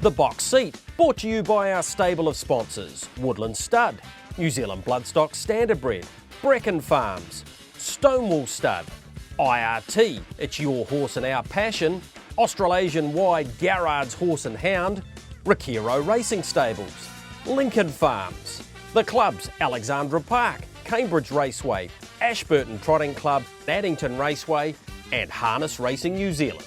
The Box Seat, brought to you by our stable of sponsors: Woodland Stud, New Zealand Bloodstock Standardbred, Bracken Farms, Stonewall Stud, IRT, it's your horse and our passion, Australasian Wide Garrard's Horse and Hound, Ricciero Racing Stables, Lincoln Farms, the clubs Alexandra Park, Cambridge Raceway, Ashburton Trotting Club, Addington Raceway and Harness Racing New Zealand.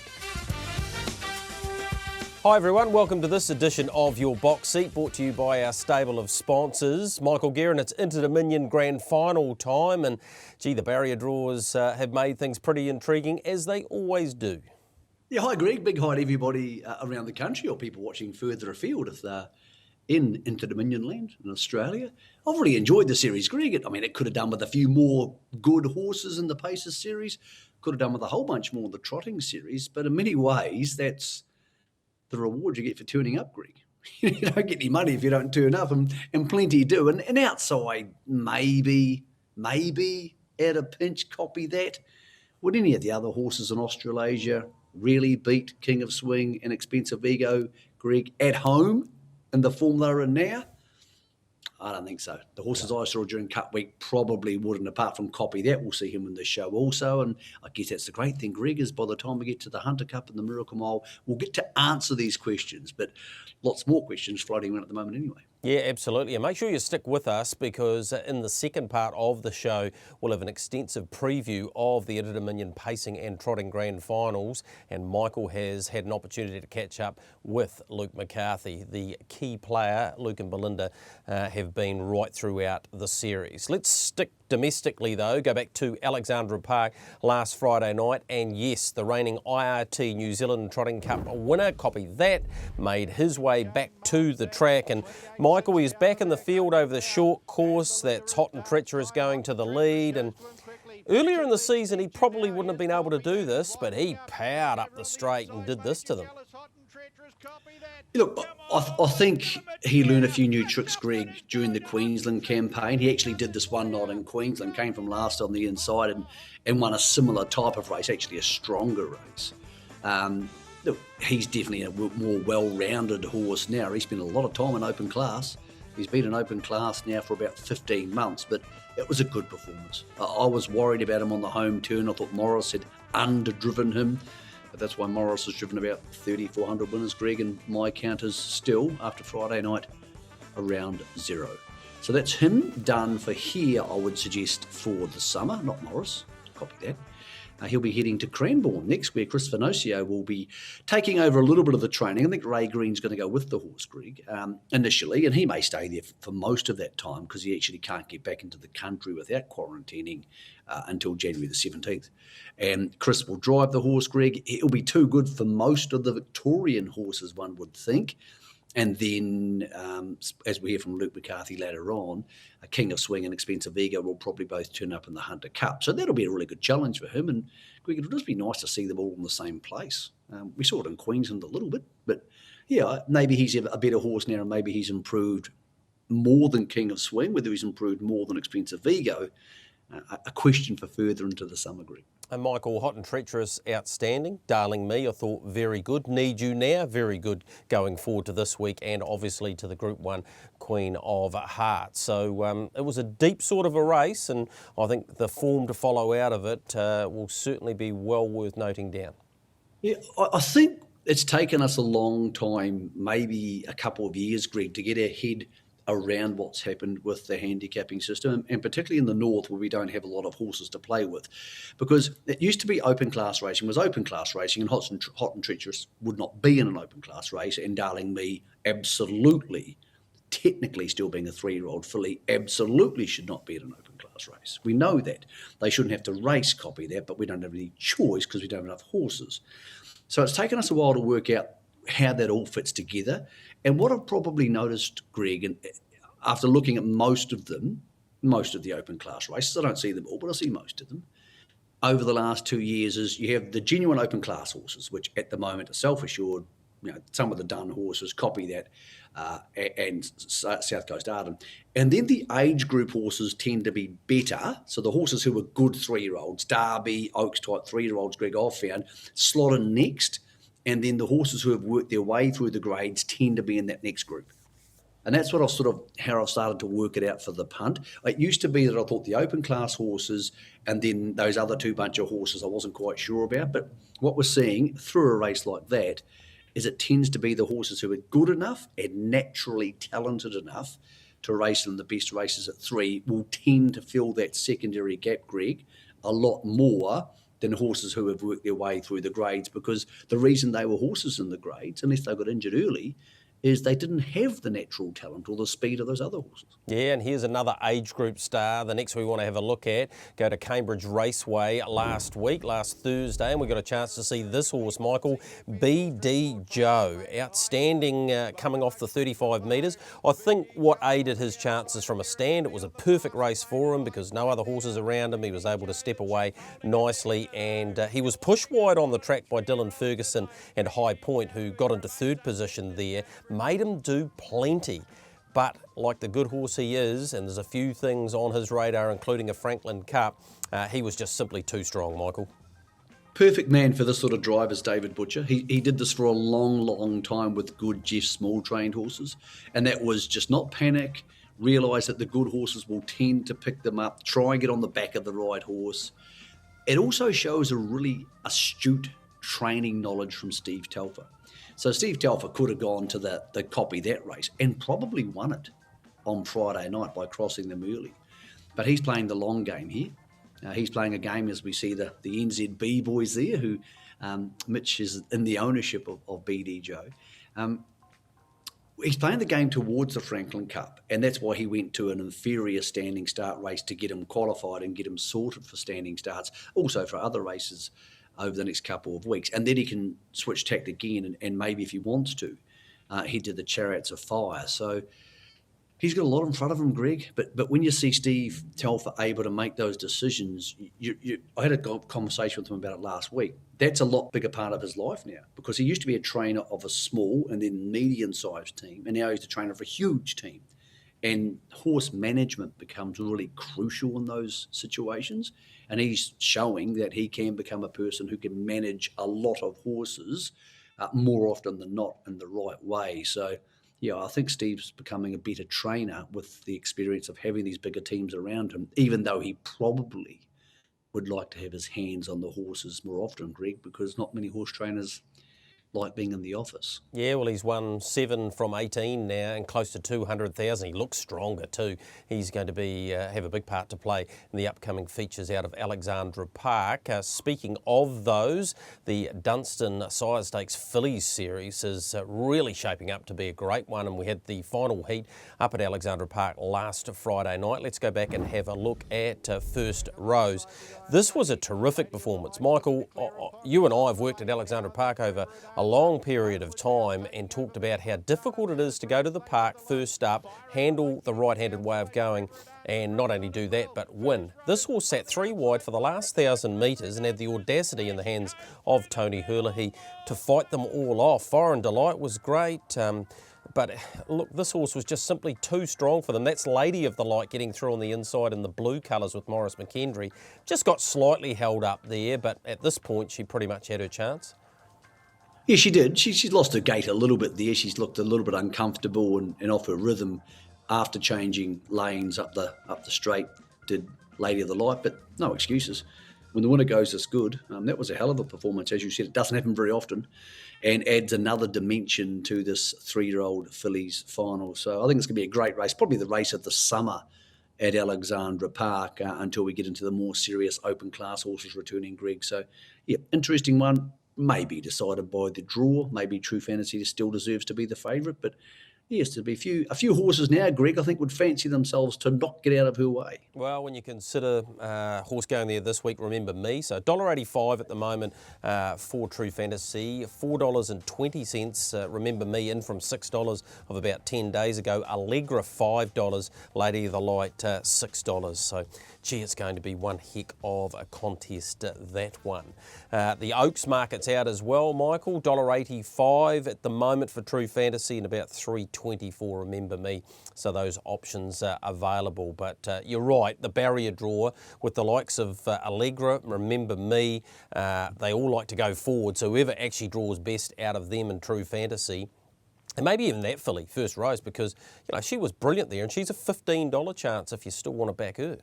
Hi everyone, welcome to this edition of Your Box Seat, brought to you by our stable of sponsors. Michael Guerin, it's Inter-Dominion Grand Final time, and gee, the barrier draws have made things pretty intriguing, as they always do. Yeah, hi Greg, big hi to everybody around the country, or people watching further afield if they're in Inter-Dominion land in Australia. I've really enjoyed the series, Greg. It could have done with a few more good horses in the Pacers series, could have done with a whole bunch more in the Trotting series, but in many ways that's the reward you get for turning up, Greg. You don't get any money if you don't turn up, and plenty do. And outside, maybe at a pinch, copy that. Would any of the other horses in Australasia really beat King of Swing and Expensive Ego, Greg, at home in the form they're in now? I don't think so. The horses I saw during Cup Week probably wouldn't, apart from copy that. We'll see him in the show also. And I guess that's the great thing, Greg, is by the time we get to the Hunter Cup and the Miracle Mile, we'll get to answer these questions. But lots more questions floating around at the moment anyway. Yeah, absolutely. And make sure you stick with us, because in the second part of the show, we'll have an extensive preview of the Inter-Dominion Pacing and Trotting Grand Finals. And Michael has had an opportunity to catch up with Luke McCarthy. The key player, Luke and Belinda, have been right throughout the series. Let's stick domestically though, go back to Alexandra Park last Friday night, and yes, the reigning IRT New Zealand Trotting Cup winner, copy that, made his way back to the track. And Michael is back in the field over the short course. That's Hot and Treacherous going to the lead, and earlier in the season he probably wouldn't have been able to do this, but he powered up the straight and did this to them. Look, I think he learned a few new tricks, Greg, during the Queensland campaign. He actually did this one night in Queensland, came from last on the inside and won a similar type of race, actually a stronger race. Look, he's definitely a more well-rounded horse now. He spent a lot of time in open class. He's been in open class now for about 15 months, but it was a good performance. I was worried about him on the home turn. I thought Morris had underdriven him. But that's why Morris has driven about 3,400 winners, Greg, and my count is still, after Friday night, around 0. So that's him done for here, I would suggest, for the summer, not Morris, copy that. He'll be heading to Cranbourne next, where Chris Vinocio will be taking over a little bit of the training. I think Ray Green's going to go with the horse, Greg, initially, and he may stay there for most of that time because he actually can't get back into the country without quarantining until January the 17th. And Chris will drive the horse, Greg. It'll be too good for most of the Victorian horses, one would think. And then, as we hear from Luke McCarthy later on, a King of Swing and Expensive Ego will probably both turn up in the Hunter Cup. So that'll be a really good challenge for him. And Greg, it'll just be nice to see them all in the same place. We saw it in Queensland a little bit, but yeah, maybe he's a better horse now, and maybe he's improved more than King of Swing. Whether he's improved more than Expensive Ego, a question for further into the summer, Greg. And Michael, Hot and Treacherous, outstanding. Darling Me, I thought very good. Need You Now, very good going forward to this week, and obviously to the Group 1 Queen of Hearts. So it was a deep sort of a race, and I think the form to follow out of it will certainly be well worth noting down. Yeah, I think it's taken us a long time, maybe a couple of years, Greg, to get our head around what's happened with the handicapping system, and particularly in the north where we don't have a lot of horses to play with, because it used to be open class racing was open class racing, and Hot and Treacherous would not be in an open class race, and Darling Me absolutely, technically still being a 3-year-old filly, absolutely should not be in an open class race. We know that. They shouldn't have to race copy that, but we don't have any choice because we don't have enough horses. So it's taken us a while to work out how that all fits together. And what I've probably noticed, Greg, and after looking at most of the open class races, I don't see them all, but I see most of them, over the last 2 years, is you have the genuine open class horses, which at the moment are self-assured. Some of the done horses copy that, and South Coast Arden. And then the age group horses tend to be better. So the horses who are good 3-year-olds, Derby, Oaks type 3-year-olds, Greg, I've found, slot in next and then the horses who have worked their way through the grades tend to be in that next group. And that's what how I've started to work it out for the punt. It used to be that I thought the open class horses and then those other two bunch of horses I wasn't quite sure about. But what we're seeing through a race like that is it tends to be the horses who are good enough and naturally talented enough to race in the best races at 3 will tend to fill that secondary gap, Greg, a lot more than horses who have worked their way through the grades, because the reason they were horses in the grades, unless they got injured early, is they didn't have the natural talent or the speed of those other horses. Yeah, and here's another age group star. The next we want to have a look at, go to Cambridge Raceway last Thursday, and we got a chance to see this horse, Michael, BD Joe. Outstanding coming off the 35 metres. I think what aided his chances from a stand, it was a perfect race for him because no other horses around him. He was able to step away nicely, and he was pushed wide on the track by Dylan Ferguson and High Point, who got into third position there. Made him do plenty, but like the good horse he is, and there's a few things on his radar, including a Franklin Cup, he was just simply too strong, Michael. Perfect man for this sort of drivers, David Butcher. He did this for a long, long time with good Jeff Small trained horses, and that was just not panic, realise that the good horses will tend to pick them up, try and get on the back of the right horse. It also shows a really astute training knowledge from Steve Telfer. So Steve Telfer could have gone to the copy that race and probably won it on Friday night by crossing them early. But he's playing the long game here. He's playing a game as we see the NZB boys there, who Mitch is in the ownership of BD Joe. He's playing the game towards the Franklin Cup, and that's why he went to an inferior standing start race to get him qualified and get him sorted for standing starts, also for other races over the next couple of weeks. And then he can switch tact again and maybe if he wants to, head to the Chariots of Fire. So he's got a lot in front of him, Greg. But when you see Steve Telfer able to make those decisions, I had a conversation with him about it last week. That's a lot bigger part of his life now, because he used to be a trainer of a small and then medium-sized team, and now he's a trainer of a huge team. And horse management becomes really crucial in those situations. And he's showing that he can become a person who can manage a lot of horses more often than not in the right way. So, yeah, I think Steve's becoming a better trainer with the experience of having these bigger teams around him, even though he probably would like to have his hands on the horses more often, Greg, because not many horse trainers like being in the office. Yeah, well, he's won 7 from 18 now and close to 200,000. He looks stronger too. He's going to be have a big part to play in the upcoming features out of Alexandra Park. Speaking of those, the Dunstan Sire Stakes Fillies Series is really shaping up to be a great one, and we had the final heat up at Alexandra Park last Friday night. Let's go back and have a look at First Rose. This was a terrific performance. Michael, you and I have worked at Alexandra Park over a long period of time and talked about how difficult it is to go to the park first up, handle the right-handed way of going, and not only do that but win. This horse sat 3 wide for the last 1,000 metres and had the audacity in the hands of Tony Herlihy to fight them all off. Foreign Delight was great, but look, this horse was just simply too strong for them. That's Lady of the Light getting through on the inside in the blue colours with Maurice McKendry. Just got slightly held up there, but at this point she pretty much had her chance. Yeah, she did. She's lost her gait a little bit there. She's looked a little bit uncomfortable and off her rhythm after changing lanes up the straight, did Lady of the Light, but no excuses. When the winner goes this good, that was a hell of a performance. As you said, it doesn't happen very often and adds another dimension to this 3-year-old fillies final. So I think it's going to be a great race, probably the race of the summer at Alexandra Park until we get into the more serious open class horses returning, Greg. So, yeah, interesting one. Maybe decided by the draw. Maybe True Fantasy still deserves to be the favourite. But yes, there'll be a few horses now, Greg, I think would fancy themselves to not get out of her way. Well, when you consider horse going there this week, Remember Me. So $1.85 at the moment for True Fantasy. $4.20, Remember Me, in from $6 of about 10 days ago. Allegra $5, Lady of the Light $6. So, gee, it's going to be one heck of a contest, that one. The Oaks market's out as well, Michael. $1.85 at the moment for True Fantasy and about $3.20 24 Remember Me, so those options are available. But you're right, the barrier draw with the likes of Allegra, Remember Me, they all like to go forward, so whoever actually draws best out of them in True Fantasy, and maybe even that filly, First Rose, because she was brilliant there, and she's a $15 chance if you still want to back her.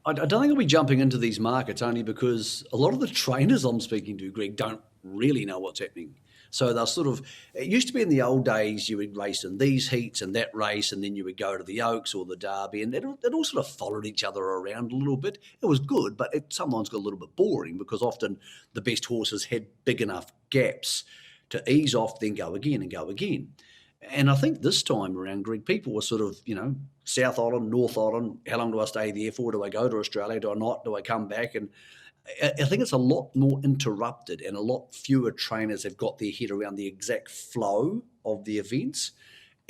I don't think I'll be jumping into these markets only because a lot of the trainers I'm speaking to, Greg, don't really know what's happening. So they'll sort of, it used to be in the old days, you would race in these heats and that race, and then you would go to the Oaks or the Derby, and it all sort of followed each other around a little bit. It was good, but it sometimes got a little bit boring because often the best horses had big enough gaps to ease off, then go again and go again. And I think this time around, Greg, people were sort of, South Island, North Island, how long do I stay there for? Do I go to Australia? Do I not? Do I come back? And I think it's a lot more interrupted, and a lot fewer trainers have got their head around the exact flow of the events.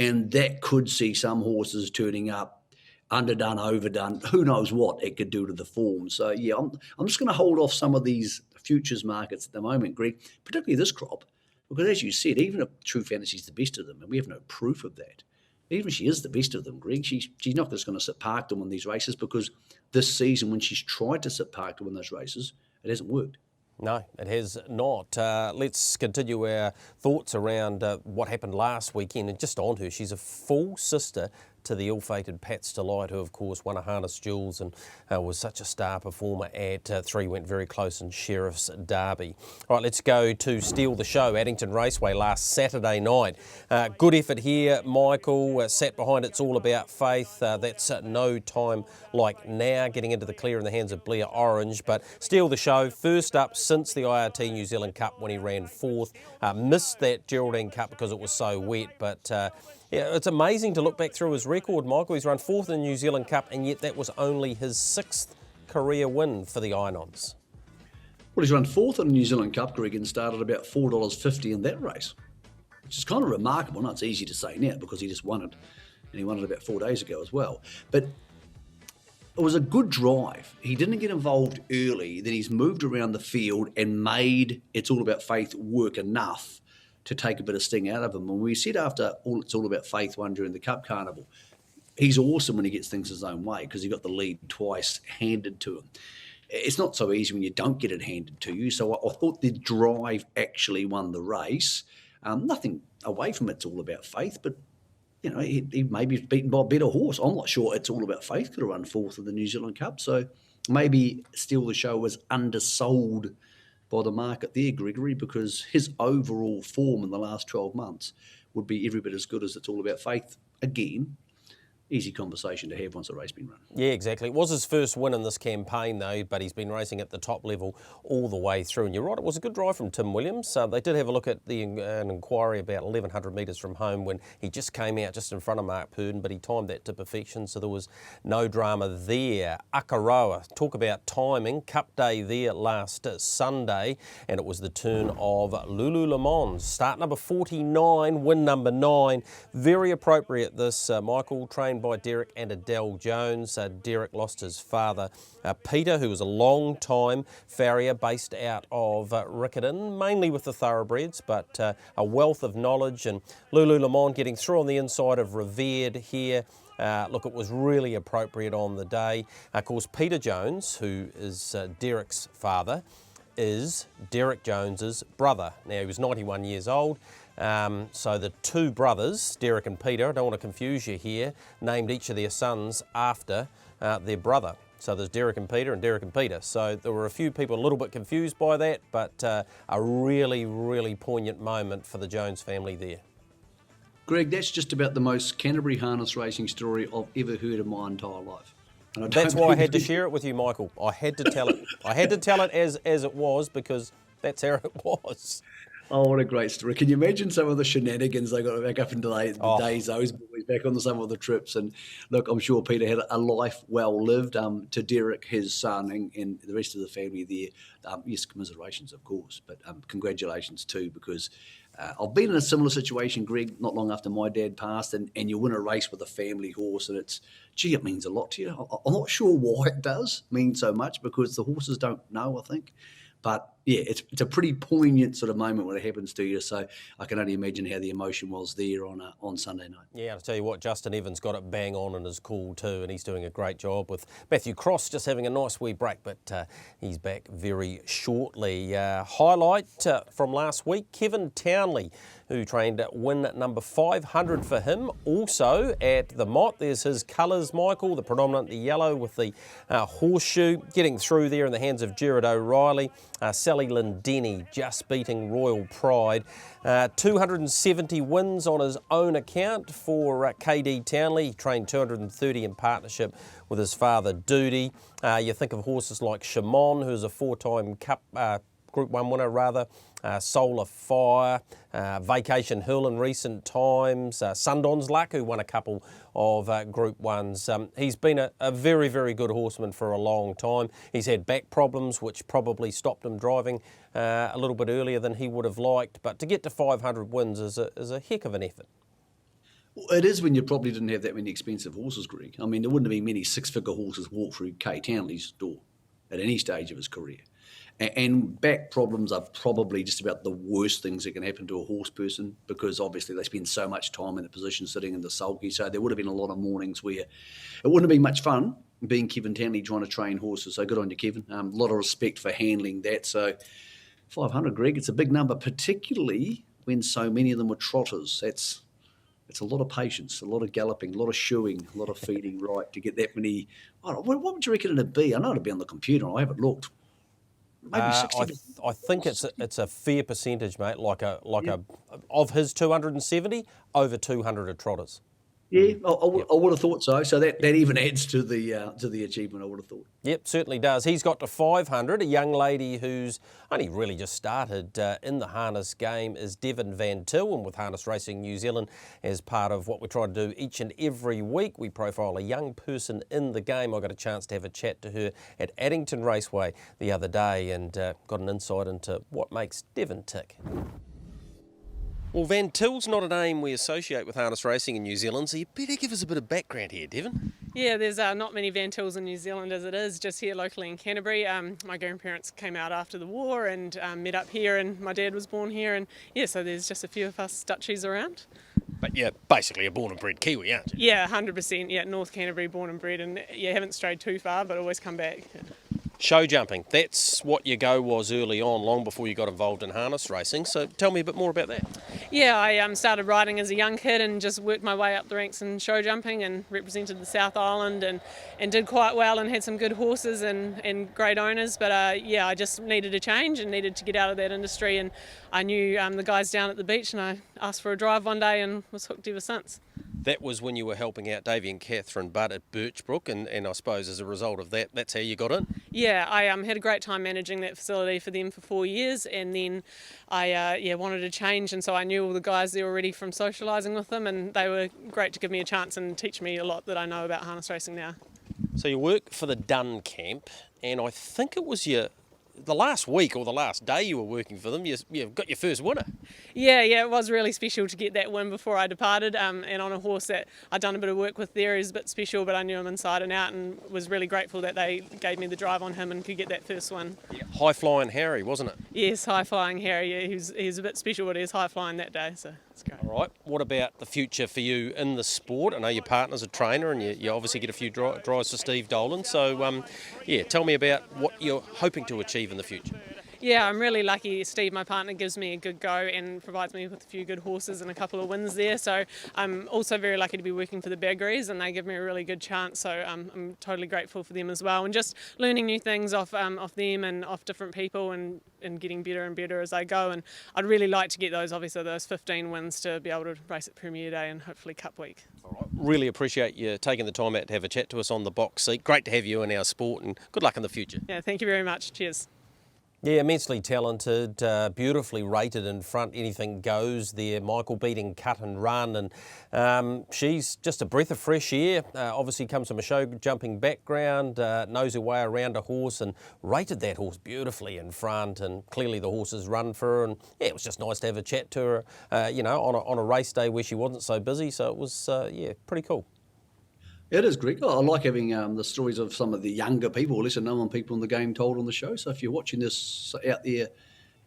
And that could see some horses turning up underdone, overdone, who knows what it could do to the form. So, yeah, I'm just going to hold off some of these futures markets at the moment, Greg, particularly this crop. Because as you said, even if True Fantasy is the best of them, and we have no proof of that, even if she is the best of them, Greg, she's not just going to sit parked to win these races, because this season when she's tried to sit parked to win those races, it hasn't worked. No, it has not. Let's continue our thoughts around what happened last weekend, and just on her. She's a full sister to the ill-fated Pat's Delight, who of course won a Harness Jewels and was such a star performer at 3, went very close in Sheriff's Derby. All right, let's go to Steal the Show, Addington Raceway last Saturday night. Good effort here, Michael, sat behind It's All About Faith. That's No Time Like Now, getting into the clear in the hands of Blair Orange. But Steal the Show, first up since the IRT New Zealand Cup when he ran 4th. Missed that Geraldine Cup because it was so wet, but yeah, it's amazing to look back through his record, Michael. He's run 4th in the New Zealand Cup, and yet that was only his 6th career win for the Ainons. Well, he's run 4th in the New Zealand Cup, Greg, and started about $4.50 in that race, which is kind of remarkable. Now, it's easy to say now because he just won it, and he won it about 4 days ago as well. But it was a good drive. He didn't get involved early. Then he's moved around the field and made It's All About Faith work enough to take a bit of sting out of him. And we said after It's All About Faith won during the Cup Carnival, he's awesome when he gets things his own way because he got the lead twice handed to him. It's not so easy when you don't get it handed to you. So I thought the drive actually won the race. Nothing away from It's All About Faith, but he maybe beaten by a better horse. I'm not sure It's All About Faith could have run 4th in the New Zealand Cup. So maybe Steal the Show was undersold by the market there, Gregory, because his overall form in the last 12 months would be every bit as good as It's All About Faith. Again, easy conversation to have once a race been run. Yeah, exactly. It was his first win in this campaign, though, but he's been racing at the top level all the way through. And you're right, it was a good drive from Tim Williams. They did have a look at an inquiry about 1,100 metres from home when he just came out just in front of Mark Purdon, but he timed that to perfection, so there was no drama there. Akaroa, talk about timing. Cup day there last Sunday, and it was the turn of Lulu Le Mans. Start number 49, win number 9. Very appropriate this, Michael, trained by Derek and Adele Jones. Derek lost his father, Peter, who was a long-time farrier based out of Riccarton, mainly with the thoroughbreds, but a wealth of knowledge. And Lulu Le Mans getting through on the inside of Revered here. Look, it was really appropriate on the day. Of course, Peter Jones, who is Derek's father, is Derek Jones's brother. Now, he was 91 years old. So the two brothers, Derek and Peter, I don't want to confuse you here, named each of their sons after their brother. So there's Derek and Peter and Derek and Peter. So there were a few people a little bit confused by that, but a really, really poignant moment for the Jones family there. Greg, that's just about the most Canterbury harness racing story I've ever heard in my entire life. That's why I had to share it with you, Michael. I had to tell it. I had to tell it as it was, because that's how it was. Oh, what a great story. Can you imagine some of the shenanigans they got back up into the days, those boys back on some of the trips? And look, I'm sure Peter had a life well lived. To Derek, his son, and the rest of the family there, yes, commiserations, of course, but congratulations too, because I've been in a similar situation, Greg, not long after my dad passed, and you win a race with a family horse, and it means a lot to you. I'm not sure why it does mean so much, because the horses don't know, I think. But, yeah, it's a pretty poignant sort of moment when it happens to you. So I can only imagine how the emotion was there on Sunday night. Yeah, I'll tell you what, Justin Evans got it bang on and is cool too, and he's doing a great job with Matthew Cross just having a nice wee break, but he's back very shortly. Highlight from last week, Kevin Townley, who trained at win number 500 for him. Also at the Mott, there's his colours, Michael, the predominantly yellow with the horseshoe, getting through there in the hands of Jared O'Reilly. Sally Lynn Denny just beating Royal Pride. 270 wins on his own account for KD Townley. He trained 230 in partnership with his father Doody. You think of horses like Shimon, who's a four-time Cup Group 1 winner rather, Solar Fire, Vacation Hill in recent times, Sundon's Luck, who won a couple of Group 1s. He's been a very, very good horseman for a long time. He's had back problems, which probably stopped him driving a little bit earlier than he would have liked, but to get to 500 wins is a heck of an effort. It is when you probably didn't have that many expensive horses, Greg. I mean, there wouldn't have been many six-figure horses walk through Kay Townley's door at any stage of his career. And back problems are probably just about the worst things that can happen to a horse person, because obviously they spend so much time in the position sitting in the sulky. So there would have been a lot of mornings where it wouldn't have been much fun being Kevin Townley trying to train horses. So good on you, Kevin. A lot of respect for handling that. So 500, Greg, it's a big number, particularly when so many of them were trotters. It's a lot of patience, a lot of galloping, a lot of shoeing, a lot of feeding right to get that many. What would you reckon it'd be? I know it'd be on the computer. I haven't looked. Maybe 60%. I think it's a fair percentage, mate. Like a of his 270, over 200 are trotters. Yeah, I would have thought so. So that even adds to the achievement, I would have thought. Yep, certainly does. He's got to 500. A young lady who's only really just started in the harness game is Devon Van Til, and with Harness Racing New Zealand, as part of what we try to do each and every week, we profile a young person in the game. I got a chance to have a chat to her at Addington Raceway the other day and got an insight into what makes Devon tick. Well, Van Til's not a name we associate with harness racing in New Zealand, so you better give us a bit of background here, Devon. Yeah, there's not many Van Tils in New Zealand as it is, just here locally in Canterbury. My grandparents came out after the war and met up here, and my dad was born here, and yeah, so there's just a few of us Dutchies around. But you're basically a born and bred Kiwi, aren't you? Yeah, 100%, yeah, North Canterbury, born and bred, and you haven't strayed too far, but always come back. Show jumping, that's what your go was early on, long before you got involved in harness racing, so tell me a bit more about that. Yeah, I started riding as a young kid and just worked my way up the ranks in show jumping and represented the South Island and did quite well and had some good horses and great owners, but yeah, I just needed a change and needed to get out of that industry, and I knew the guys down at the beach, and I asked for a drive one day and was hooked ever since. That was when you were helping out Davey and Catherine Butt at Birchbrook, and I suppose as a result of that, that's how you got in? Yeah, I had a great time managing that facility for them for 4 years, and then I wanted to change, and so I knew all the guys there already from socialising with them, and they were great to give me a chance and teach me a lot that I know about harness racing now. So you work for the Dunn Camp, and I think it was the last week or the last day you were working for them, you've got your first winner. Yeah, it was really special to get that win before I departed, and on a horse that I'd done a bit of work with there. He was a bit special, but I knew him inside and out, and was really grateful that they gave me the drive on him and could get that first win. Yeah. High Flying Harry, wasn't it? Yes, High Flying Harry. Yeah, he was a bit special, but he was high flying that day, so it's great. All right, what about the future for you in the sport? I know your partner's a trainer, and you obviously get a few drives for Steve Dolan, so yeah, tell me about what you're hoping to achieve in the future. Yeah, I'm really lucky. Steve, my partner, gives me a good go and provides me with a few good horses and a couple of wins there. So I'm also very lucky to be working for the Baggeries, and they give me a really good chance. So I'm totally grateful for them as well. And just learning new things off them and off different people, and getting better and better as I go. And I'd really like to get those 15 wins to be able to race at Premier Day and hopefully Cup Week. All right. Really appreciate you taking the time out to have a chat to us on the box seat. Great to have you in our sport, and good luck in the future. Yeah, thank you very much. Cheers. Yeah, immensely talented, beautifully rated in front, anything goes there. Michael beating Cut and Run, and she's just a breath of fresh air. Obviously comes from a show jumping background, knows her way around a horse, and rated that horse beautifully in front, and clearly the horses run for her, and yeah, it was just nice to have a chat to her, on a race day where she wasn't so busy, so it was, yeah, pretty cool. It is, Greg. I like having the stories of some of the younger people, lesser known people in the game told on the show. So if you're watching this out there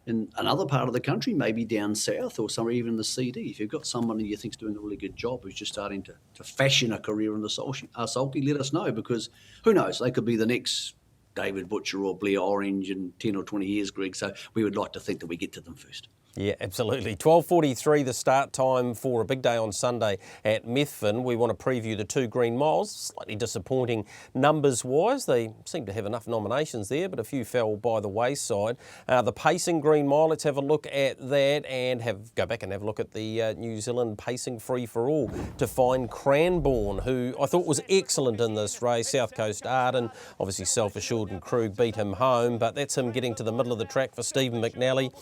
in another part of the country, maybe down south or somewhere even in the CD, if you've got someone you think's doing a really good job who's just starting to fashion a career in the sulky, let us know, because who knows, they could be the next David Butcher or Blair Orange in 10 or 20 years, Greg. So we would like to think that we get to them first. Yeah, absolutely. 12:43 the start time for a big day on Sunday at Methven. We want to preview the 2 Green Miles. Slightly disappointing numbers-wise. They seem to have enough nominations there, but a few fell by the wayside. The Pacing Green Mile, let's have a look at that and go back and have a look at the New Zealand Pacing Free-for-All to find Cranbourne, who I thought was excellent in this race. South Coast Arden, obviously Self-Assured and Krug beat him home, but that's him getting to the middle of the track for Stephen McNally.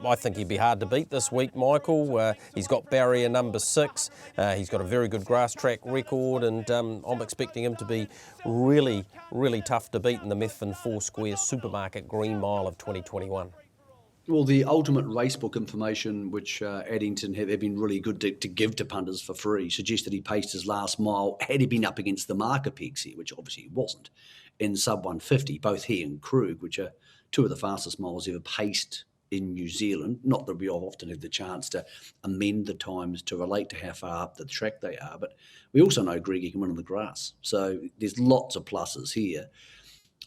I think he'd be hard to beat this week, Michael. He's got barrier number 6. He's got a very good grass track record, and I'm expecting him to be really, really tough to beat in the Methven 4 Square Supermarket Green Mile of 2021. Well, the ultimate racebook information, which Addington have been really good to give to punters for free, suggested he paced his last mile had he been up against the marker pegs here, which obviously he wasn't, in sub 150, both he and Krug, which are 2 of the fastest miles ever paced in New Zealand. Not that we often have the chance to amend the times to relate to how far up the track they are, but we also know Greg can win on the grass. So there's lots of pluses here.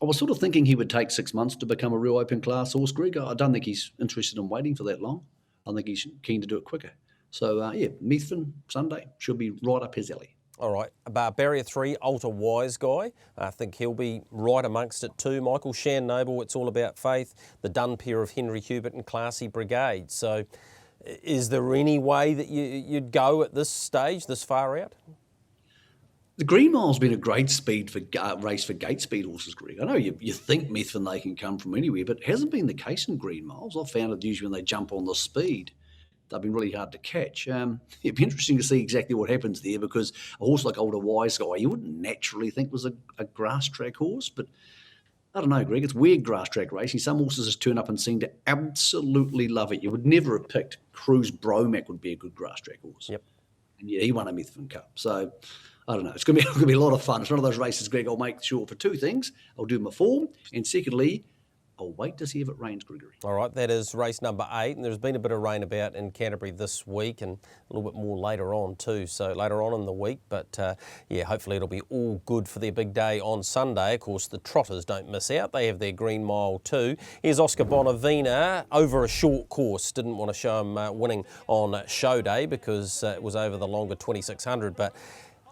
I was sort of thinking he would take 6 months to become a real open class horse, Greg. I don't think he's interested in waiting for that long. I think he's keen to do it quicker. So, Methven Sunday should be right up his alley. All right, Barrier 3, Ultra Wise Guy. I think he'll be right amongst it too. Michael Shan Noble, It's All About Faith. The done pair of Henry Hubert and Classy Brigade. So is there any way that you'd go at this stage, this far out? The Green Mile's been a great speed for race for gate speed horses, Greg. I know you think Methven they can come from anywhere, but it hasn't been the case in Green Miles. I've found it usually when they jump on the speed, they've been really hard to catch. It'd be interesting to see exactly what happens there, because a horse like Older Wise Guy, you wouldn't naturally think was a grass track horse, but I don't know, Greg. It's weird grass track racing. Some horses just turn up and seem to absolutely love it. You would never have picked Cruise Bromac would be a good grass track horse. Yep. And yeah, he won a Methven Cup. So I don't know. It's going to be a lot of fun. It's one of those races, Greg. I'll make sure for 2 things. I'll do my form, and secondly, I'll wait to see if it rains, Gregory. All right, that is race number 8, and there's been a bit of rain about in Canterbury this week, and a little bit more later on too, so later on in the week. But hopefully it'll be all good for their big day on Sunday. Of course, the trotters don't miss out. They have their Green Mile too. Here's Oscar Bonavina over a short course. Didn't want to show him winning on show day because it was over the longer 2600, but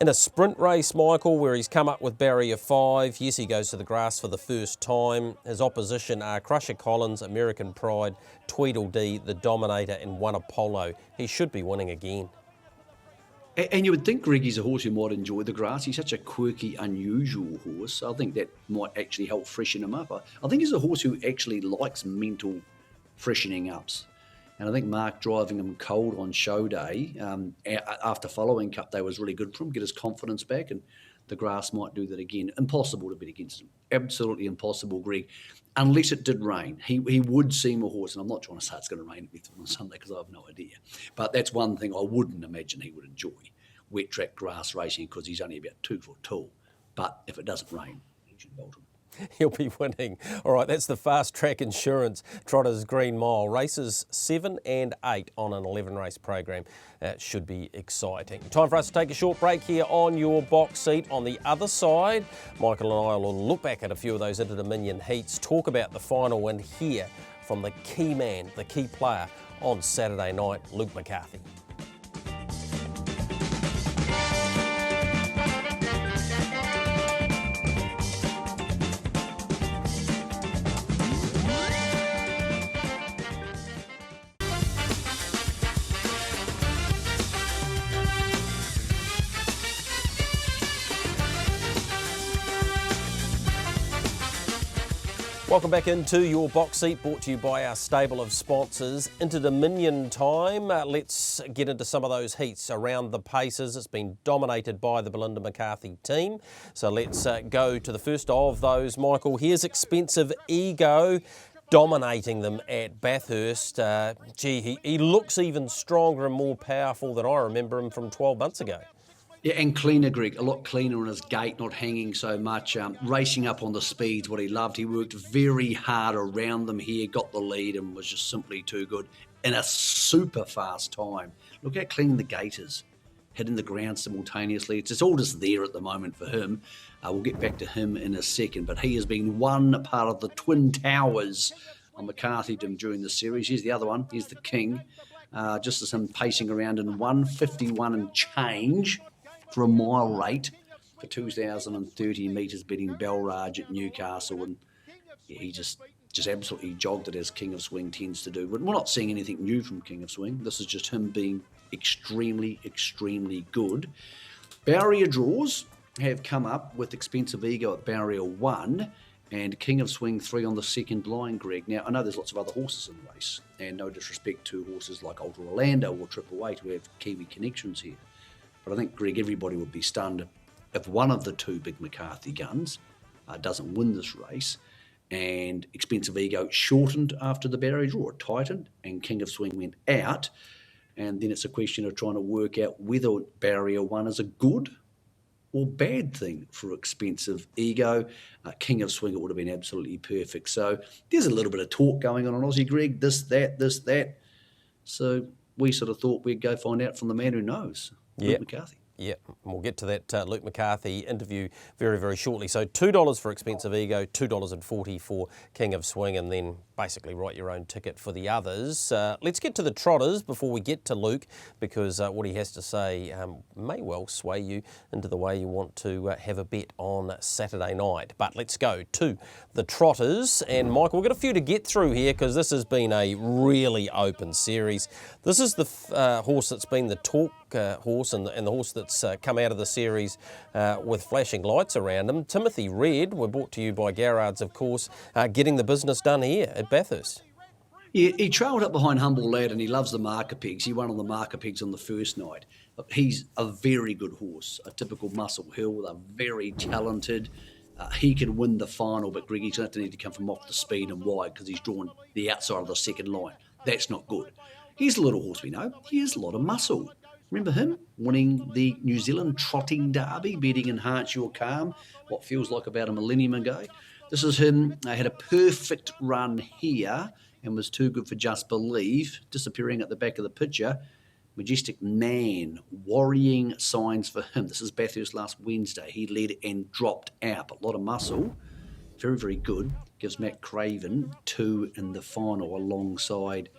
in a sprint race, Michael, where he's come up with barrier 5, yes, he goes to the grass for the first time. His opposition are Crusher Collins, American Pride, Tweedledee, the Dominator, and One Apollo. He should be winning again. And you would think Greg is a horse who might enjoy the grass. He's such a quirky, unusual horse. I think that might actually help freshen him up. I think he's a horse who actually likes mental freshening ups. And I think Mark driving him cold on show day, after following Cup Day, was really good for him, get his confidence back, and the grass might do that again. Impossible to bet against him. Absolutely impossible, Greg. Unless it did rain. He would seem a horse, and I'm not trying to say it's going to rain on Sunday because I have no idea. But that's one thing I wouldn't imagine he would enjoy, wet track grass racing, because he's only about 2 foot tall. But if it doesn't rain, he should bolt him. He'll be winning. All right, that's the Fast Track Insurance Trotters Green Mile. Races 7 and 8 on an 11-race program. That should be exciting. Time for us to take a short break here on your box seat. On the other side, Michael and I will look back at a few of those Inter-Dominion heats, talk about the final, and hear from the key man, the key player on Saturday night, Luke McCarthy. Welcome back into your box seat, brought to you by our stable of sponsors. Inter-Dominion time. Let's get into some of those heats around the paces. It's been dominated by the Belinda McCarthy team. So let's go to the first of those, Michael. Here's Expensive Ego dominating them at Bathurst. He looks even stronger and more powerful than I remember him from 12 months ago. Yeah, and cleaner, Greg, a lot cleaner on his gait, not hanging so much, racing up on the speeds, what he loved. He worked very hard around them here, got the lead and was just simply too good in a super fast time. Look how clean the gate is, hitting the ground simultaneously. It's all just there at the moment for him. We'll get back to him in a second, but he has been one part of the Twin Towers on McCarthydom during the series. Here's the other one. Here's the King, just as him pacing around in 1:51 and change for a mile rate for 2,030 metres, beating Belraj at Newcastle. And yeah, he just absolutely jogged it, as King of Swing tends to do. But we're not seeing anything new from King of Swing. This is just him being extremely, extremely good. Barrier draws have come up with Expensive Ego at Barrier 1 and King of Swing 3 on the second line, Greg. Now, I know there's lots of other horses in the race, and no disrespect to horses like Ultra Orlando or Triple Eight who have Kiwi connections here. But I think, Greg, everybody would be stunned if one of the two big McCarthy guns doesn't win this race. And Expensive Ego shortened after the barrier draw, it tightened, and King of Swing went out. And then it's a question of trying to work out whether Barrier 1 is a good or bad thing for Expensive Ego. King of Swing, it would have been absolutely perfect. So there's a little bit of talk going on Aussie, Greg, this, that. So we sort of thought we'd go find out from the man who knows, Luke McCarthy. Yeah, we'll get to that Luke McCarthy interview very, very shortly. So $2 for Expensive Ego, $2.40 for King of Swing, and then basically write your own ticket for the others. Let's get to the trotters before we get to Luke, because what he has to say may well sway you into the way you want to have a bet on Saturday night. But let's go to the trotters. And Michael, we've got a few to get through here because this has been a really open series. This is the horse that's been the talk horse and the horse that's come out of the series with flashing lights around him. Timothy Red, we're brought to you by Garrard's, of course, getting the business done here at Bathurst. Yeah, he trailed up behind Humble Lad and he loves the marker pegs. He won on the marker pegs on the first night. He's a very good horse, a typical Muscle Hill. They're very talented. He can win the final, but Greg, he's going to need to come from off the speed and wide because he's drawn the outside of the second line. That's not good. He's a little horse we know. He has a lot of muscle. Remember him winning the New Zealand Trotting Derby, beating Enhance Your Calm, what feels like about a millennium ago. This is him. Had a perfect run here and was too good for Just Believe, disappearing at the back of the picture. Majestic Man, worrying signs for him. This is Bathurst last Wednesday. He led and dropped out. A lot of muscle. Very, very good. Gives Matt Craven 2 in the final alongside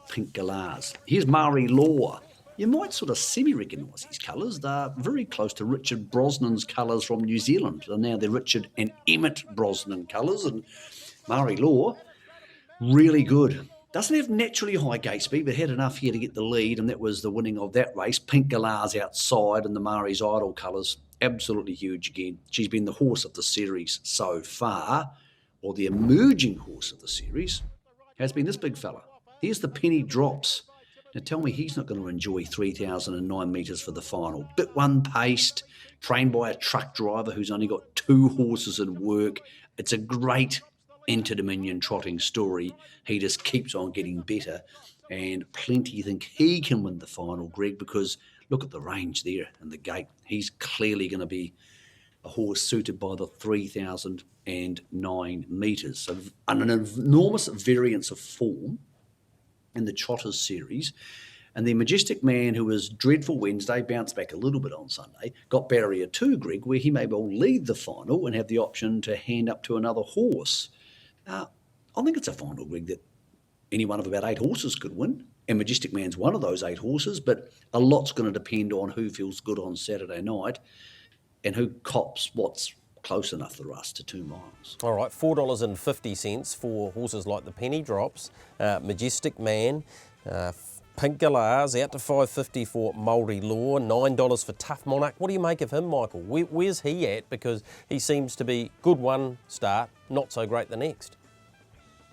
Pink Galahs. Here's Mari Law. You might sort of semi-recognise his colours. They're very close to Richard Brosnan's colours from New Zealand. So now they're Richard and Emmett Brosnan colours. And Mari Law, really good. Doesn't have naturally high gate speed, but had enough here to get the lead, and that was the winning of that race. Pink Galahs outside and the Mari's Idol colours, absolutely huge again. She's been the horse of the series so far, or the emerging horse of the series, has been this big fella. Here's the Penny Drops. Now tell me he's not going to enjoy 3,009 metres for the final. Bit one paced, trained by a truck driver who's only got 2 horses in work. It's a great Inter-Dominion trotting story. He just keeps on getting better, and plenty think he can win the final, Greg, because look at the range there and the gate. He's clearly going to be a horse suited by the 3,009 metres. So an enormous variance of form in the Trotters series. And the Majestic Man, who was dreadful Wednesday, bounced back a little bit on Sunday, got barrier 2, Greg, where he may well lead the final and have the option to hand up to another horse. I think it's a final, Greg, that any one of about 8 horses could win. And Majestic Man's one of those 8 horses, but a lot's going to depend on who feels good on Saturday night and who cops what's close enough for us to 2 miles. All right, $4.50 for horses like the Penny Drops, Majestic Man, Pink Galahs, out to $5.50 for Māori Law, $9 for Tough Monarch. What do you make of him, Michael? Where's he at? Because he seems to be good one start, not so great the next.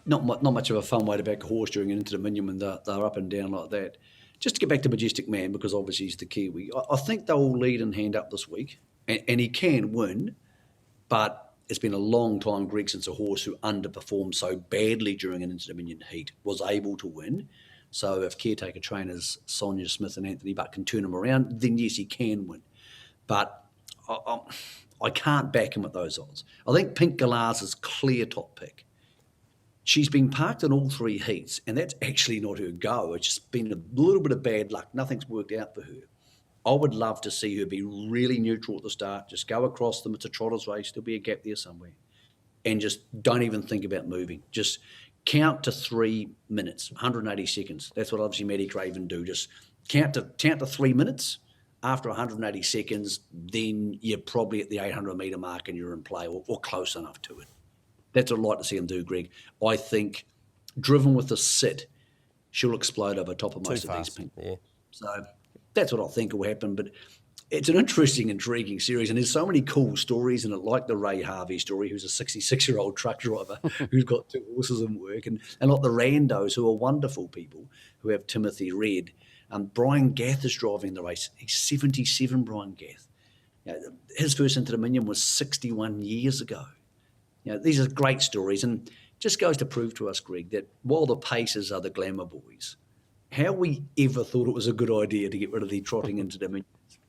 Not much of a fun way to back a horse during an Inter-Dominion when they're up and down like that. Just to get back to Majestic Man, because obviously he's the Kiwi, I think they'll lead and hand up this week, and he can win. But it's been a long time, Greg, since a horse who underperformed so badly during an Inter-Dominion heat was able to win. So if caretaker trainers Sonia Smith and Anthony Buck can turn him around, then yes, he can win. but I can't back him at those odds. I think Pink Galahs is clear top pick. She's been parked in all 3 heats, and that's actually not her go. It's just been a little bit of bad luck. Nothing's worked out for her. I would love to see her be really neutral at the start. Just go across them. It's a trotter's race. There'll be a gap there somewhere. And just don't even think about moving. Just count to 3 minutes, 180 seconds. That's what obviously Maddie Craven do. Just count to 3 minutes. After 180 seconds, then you're probably at the 800 metre mark and you're in play or close enough to it. That's what I'd like to see him do, Greg. I think, driven with a sit, she'll explode over top of most of these people. Yeah. So that's what I think will happen. But it's an interesting, intriguing series, and there's so many cool stories in it, like the Ray Harvey story, who's a 66-year-old truck driver who's got 2 horses in work, and like the Randos, who are wonderful people, who have Timothy Red. Brian Gath is driving the race. He's 77, Brian Gath. His first Inter-Dominion was 61 years ago. These are great stories, and just goes to prove to us, Greg, that while the Pacers are the glamour boys, how we ever thought it was a good idea to get rid of the trotting Inter-Dominions.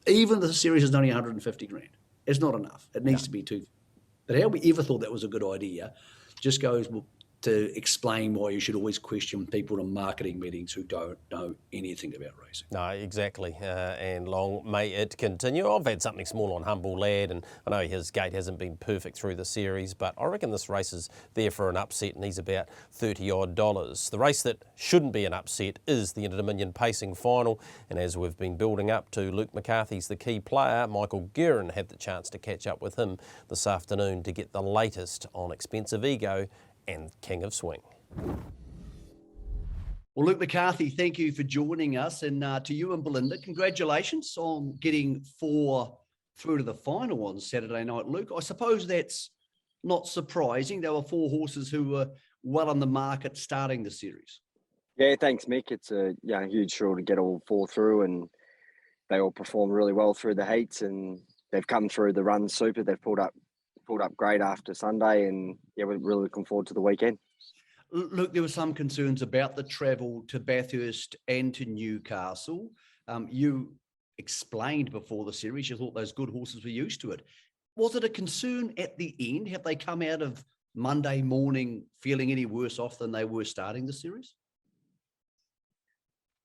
Even the series is only 150 grand. It's not enough. It needs to be 2. But how we ever thought that was a good idea just goes to explain why you should always question people in marketing meetings who don't know anything about racing. No, exactly, and long may it continue. I've had something small on Humble Lad, and I know his gate hasn't been perfect through the series, but I reckon this race is there for an upset, and he's about $30 odd. The race that shouldn't be an upset is the Inter-Dominion Pacing Final, and as we've been building up to Luke McCarthy's the key player, Michael Guerin had the chance to catch up with him this afternoon to get the latest on Expensive Ego and King of Swing. Well, Luke McCarthy, thank you for joining us. And to you and Belinda, congratulations on getting 4 through to the final on Saturday night, Luke. I suppose that's not surprising. There were 4 horses who were well on the market starting the series. Yeah, thanks, Mick. It's a huge thrill to get all 4 through, and they all performed really well through the heats, and they've come through the run super. They've pulled up great after Sunday, and we're really looking forward to the weekend. Look, there were some concerns about the travel to Bathurst and to Newcastle. You explained before the series you thought those good horses were used to it. Was it a concern at the end? Have they come out of Monday morning feeling any worse off than they were starting the series?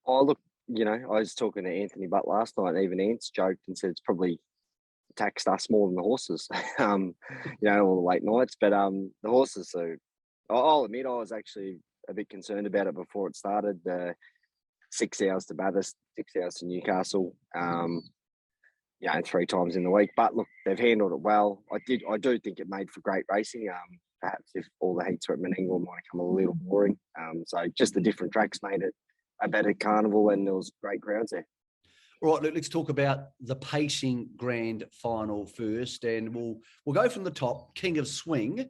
Oh, look, I was talking to Anthony Butt last night, and even Ants joked and said it's probably taxed us more than the horses, all the late nights. But the horses, I'll admit I was actually a bit concerned about it before it started. 6 hours to Bathurst, 6 hours to Newcastle, 3 times in the week. But look, they've handled it well. I do think it made for great racing. Perhaps if all the heats were at Menangle, it might have come a little boring. So just the different tracks made it a better carnival, and there was great crowds there. All right, let's talk about the Pacing Grand Final first, and we'll go from the top. King of Swing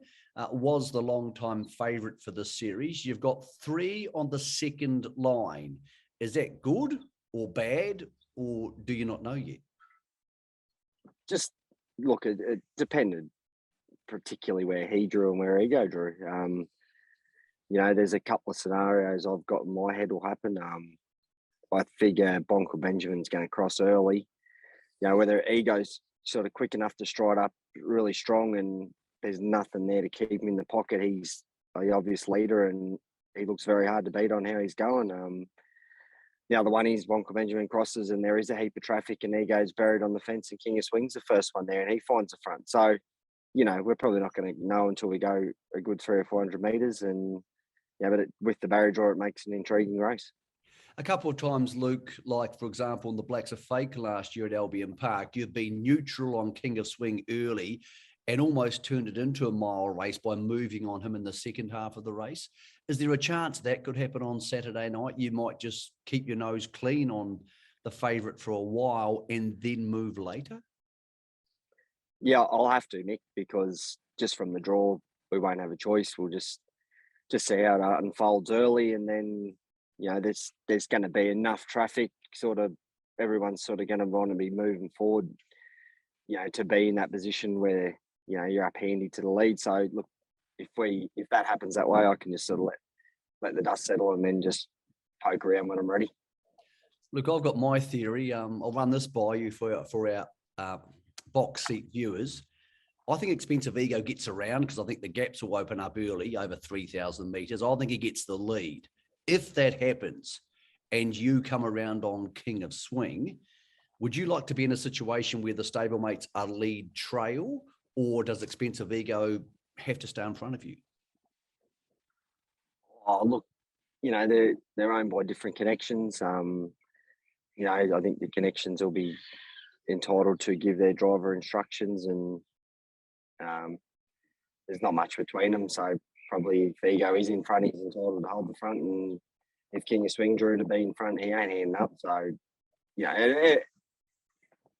was the long-time favourite for this series. You've got 3 on the second line. Is that good or bad, or do you not know yet? Just look, it depended particularly where he drew and where Ego drew. There's a couple of scenarios I've got in my head will happen. I figure Bonker Benjamin's going to cross early. Whether Ego's sort of quick enough to stride up really strong and there's nothing there to keep him in the pocket. He's the obvious leader and he looks very hard to beat on how he's going. The other one is Bonker Benjamin crosses and there is a heap of traffic and Ego's buried on the fence and King of Swing's the first one there and he finds the front. So, we're probably not going to know until we go a good 300 or 400 metres. And with the barrier draw, it makes an intriguing race. A couple of times, Luke, like, for example, in the Blacks of Fake last year at Albion Park, you've been neutral on King of Swing early and almost turned it into a mile race by moving on him in the second half of the race. Is there a chance that could happen on Saturday night? You might just keep your nose clean on the favourite for a while and then move later? Yeah, I'll have to, Nick, because just from the draw, we won't have a choice. We'll just see how it unfolds early and then there's going to be enough traffic, sort of everyone's sort of going to want to be moving forward, to be in that position where, you're up handy to the lead. So look, if that happens that way, I can just sort of let the dust settle and then just poke around when I'm ready. Look, I've got my theory. I'll run this by you for our box seat viewers, I think Expensive Ego gets around because I think the gaps will open up early over 3,000 metres. I think he gets the lead. If that happens and you come around on King of Swing, would you like to be in a situation where the stablemates are lead trail, or does Expensive Ego have to stay in front of you? Oh, look, you know, they're owned by different connections. You know, I think the connections will be entitled to give their driver instructions, and there's not much between them. So probably if Ego is in front, he's entitled to hold the front, and if King of Swing drew to be in front, he ain't handing up. So, you know,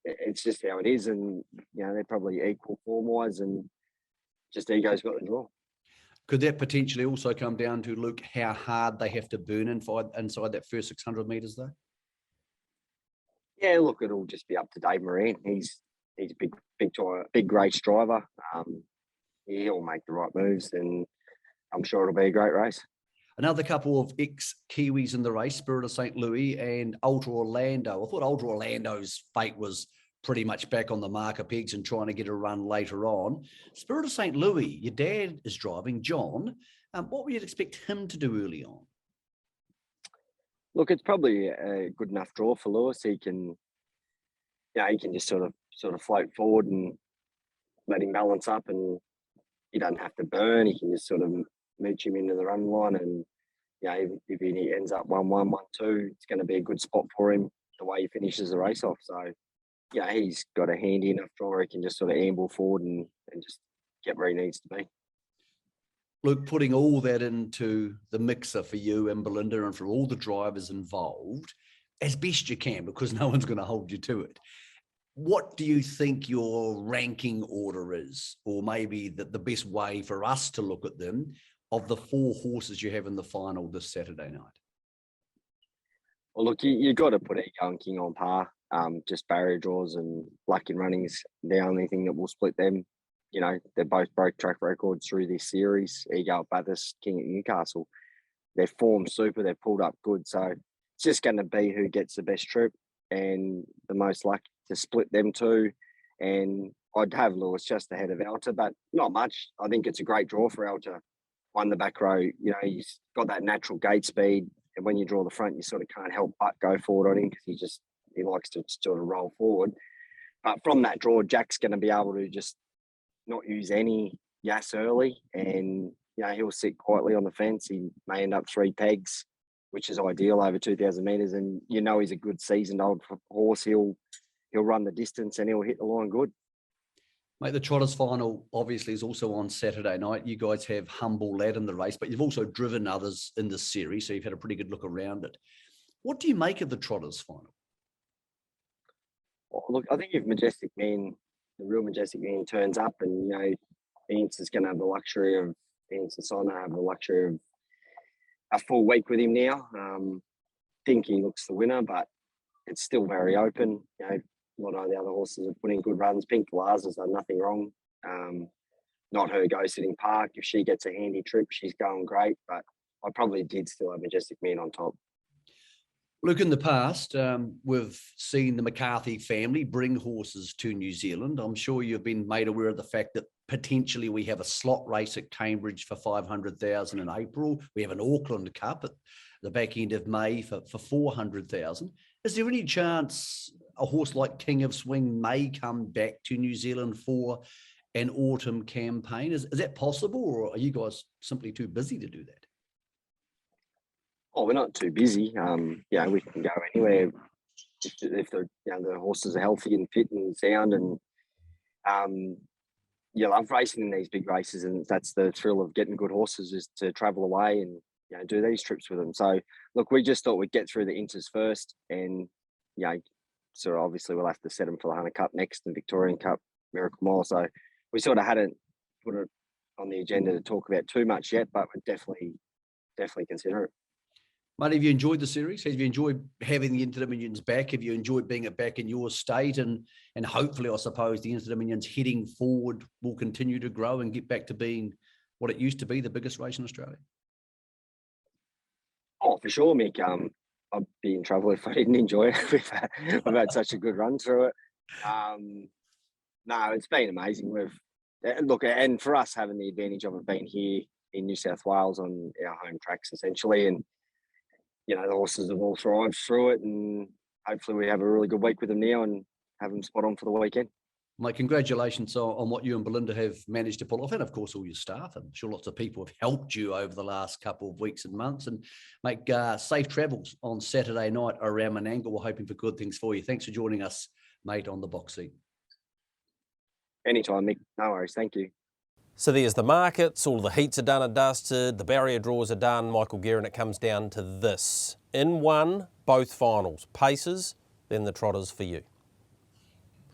it's just how it is, and you know they're probably equal form-wise, and just Ego's got the draw. Could that potentially also come down to, Luke, how hard they have to burn inside that first 600 metres, though? Yeah, look, it'll just be up to Dave Moran. He's a big race driver. He'll make the right moves, and I'm sure it'll be a great race. Another couple of ex-Kiwis in the race, Spirit of St. Louis and Ultra Orlando. I thought Ultra Orlando's fate was pretty much back on the marker pegs and trying to get a run later on. Spirit of St. Louis, your dad is driving, John. What would you expect him to do early on? Look, it's probably a good enough draw for Lewis. He can just sort of float forward and let him balance up, and he doesn't have to burn. He can just sort of mooch him into the run line, and you know, if he ends up 1-1, 1-2, it's going to be a good spot for him the way he finishes the race off. So, yeah, he's got a handy enough draw. He can just sort of amble forward and just get where he needs to be. Luke, putting all that into the mixer for you and Belinda and for all the drivers involved, as best you can, because no one's going to hold you to it. What do you think your ranking order is, or maybe the best way for us to look at them, of the 4 horses you have in the final this Saturday night? Well, look, you got to put Ego and King on par. Just barrier draws and luck in running is the only thing that will split them. You know, they both broke track records through this series. Ego at Bathurst, King at Newcastle. They're formed super. They've pulled up good. So it's just going to be who gets the best trip and the most luck to split them two. And I'd have Lewis just ahead of Alta, but not much. I think it's a great draw for Alta. Won the back row. You know, he's got that natural gate speed. And when you draw the front, you sort of can't help but go forward on him because he likes to sort of roll forward. But from that draw, Jack's going to be able to just not use any gas early, and you know he'll sit quietly on the fence. He may end up 3 pegs, which is ideal over 2,000 metres. And you know he's a good seasoned old horse. He'll run the distance and he'll hit the line good. Mate, the Trotters final obviously is also on Saturday night. You guys have Humble Lad in the race, but you've also driven others in this series, so you've had a pretty good look around it. What do you make of the Trotters final? Well, look, I think if Majestic Man, the real Majestic Man, turns up, and you know, Ian's is going to have the luxury of Ian Sassona have the luxury of a full week with him now. Think he looks the winner, but it's still very open. You know, a lot of the other horses are putting good runs. Pink Glass has done nothing wrong. Not her go sitting park. If she gets a handy trip, she's going great. But I probably did still have Majestic Man on top. Luke, in the past, we've seen the McCarthy family bring horses to New Zealand. I'm sure you've been made aware of the fact that potentially we have a slot race at Cambridge for 500,000 in April. We have an Auckland Cup at the back end of May for 400,000. Is there any chance a horse like King of Swing may come back to New Zealand for an autumn campaign? Is that possible, or are you guys simply too busy to do that? Oh, we're not too busy. Yeah, we can go anywhere if the horses are healthy and fit and sound, and you love racing in these big races, and that's the thrill of getting good horses, is to travel away and do these trips with them. So look, we just thought we'd get through the Inters first, and so obviously we'll have to set them for the Hunter Cup next, and Victorian Cup, Miracle Mile. So we sort of hadn't put it on the agenda to talk about too much yet, but we'd definitely consider it. Mate, have you enjoyed the series? Have you enjoyed having the Inter-Dominions back? Have you enjoyed being back in your state? And hopefully, I suppose, the Inter-Dominions heading forward will continue to grow and get back to being what it used to be, the biggest race in Australia? Oh, for sure, Mick. I'd be in trouble if I didn't enjoy it. We've had such a good run through it. No, it's been amazing. Look, and for us having the advantage of it being here in New South Wales on our home tracks essentially, and the horses have all thrived through it, and hopefully we have a really good week with them now and have them spot on for the weekend. Mate, congratulations on what you and Belinda have managed to pull off, and of course all your staff. I'm sure lots of people have helped you over the last couple of weeks and months. And make safe travels on Saturday night around Menangle. We're hoping for good things for you. Thanks for joining us, mate, on the box seat. Anytime, Mick. No worries. Thank you. So there's the markets, all the heats are done and dusted, the barrier draws are done, Michael Guerin. It comes down to this. In one, both finals. Paces, then the trotters for you.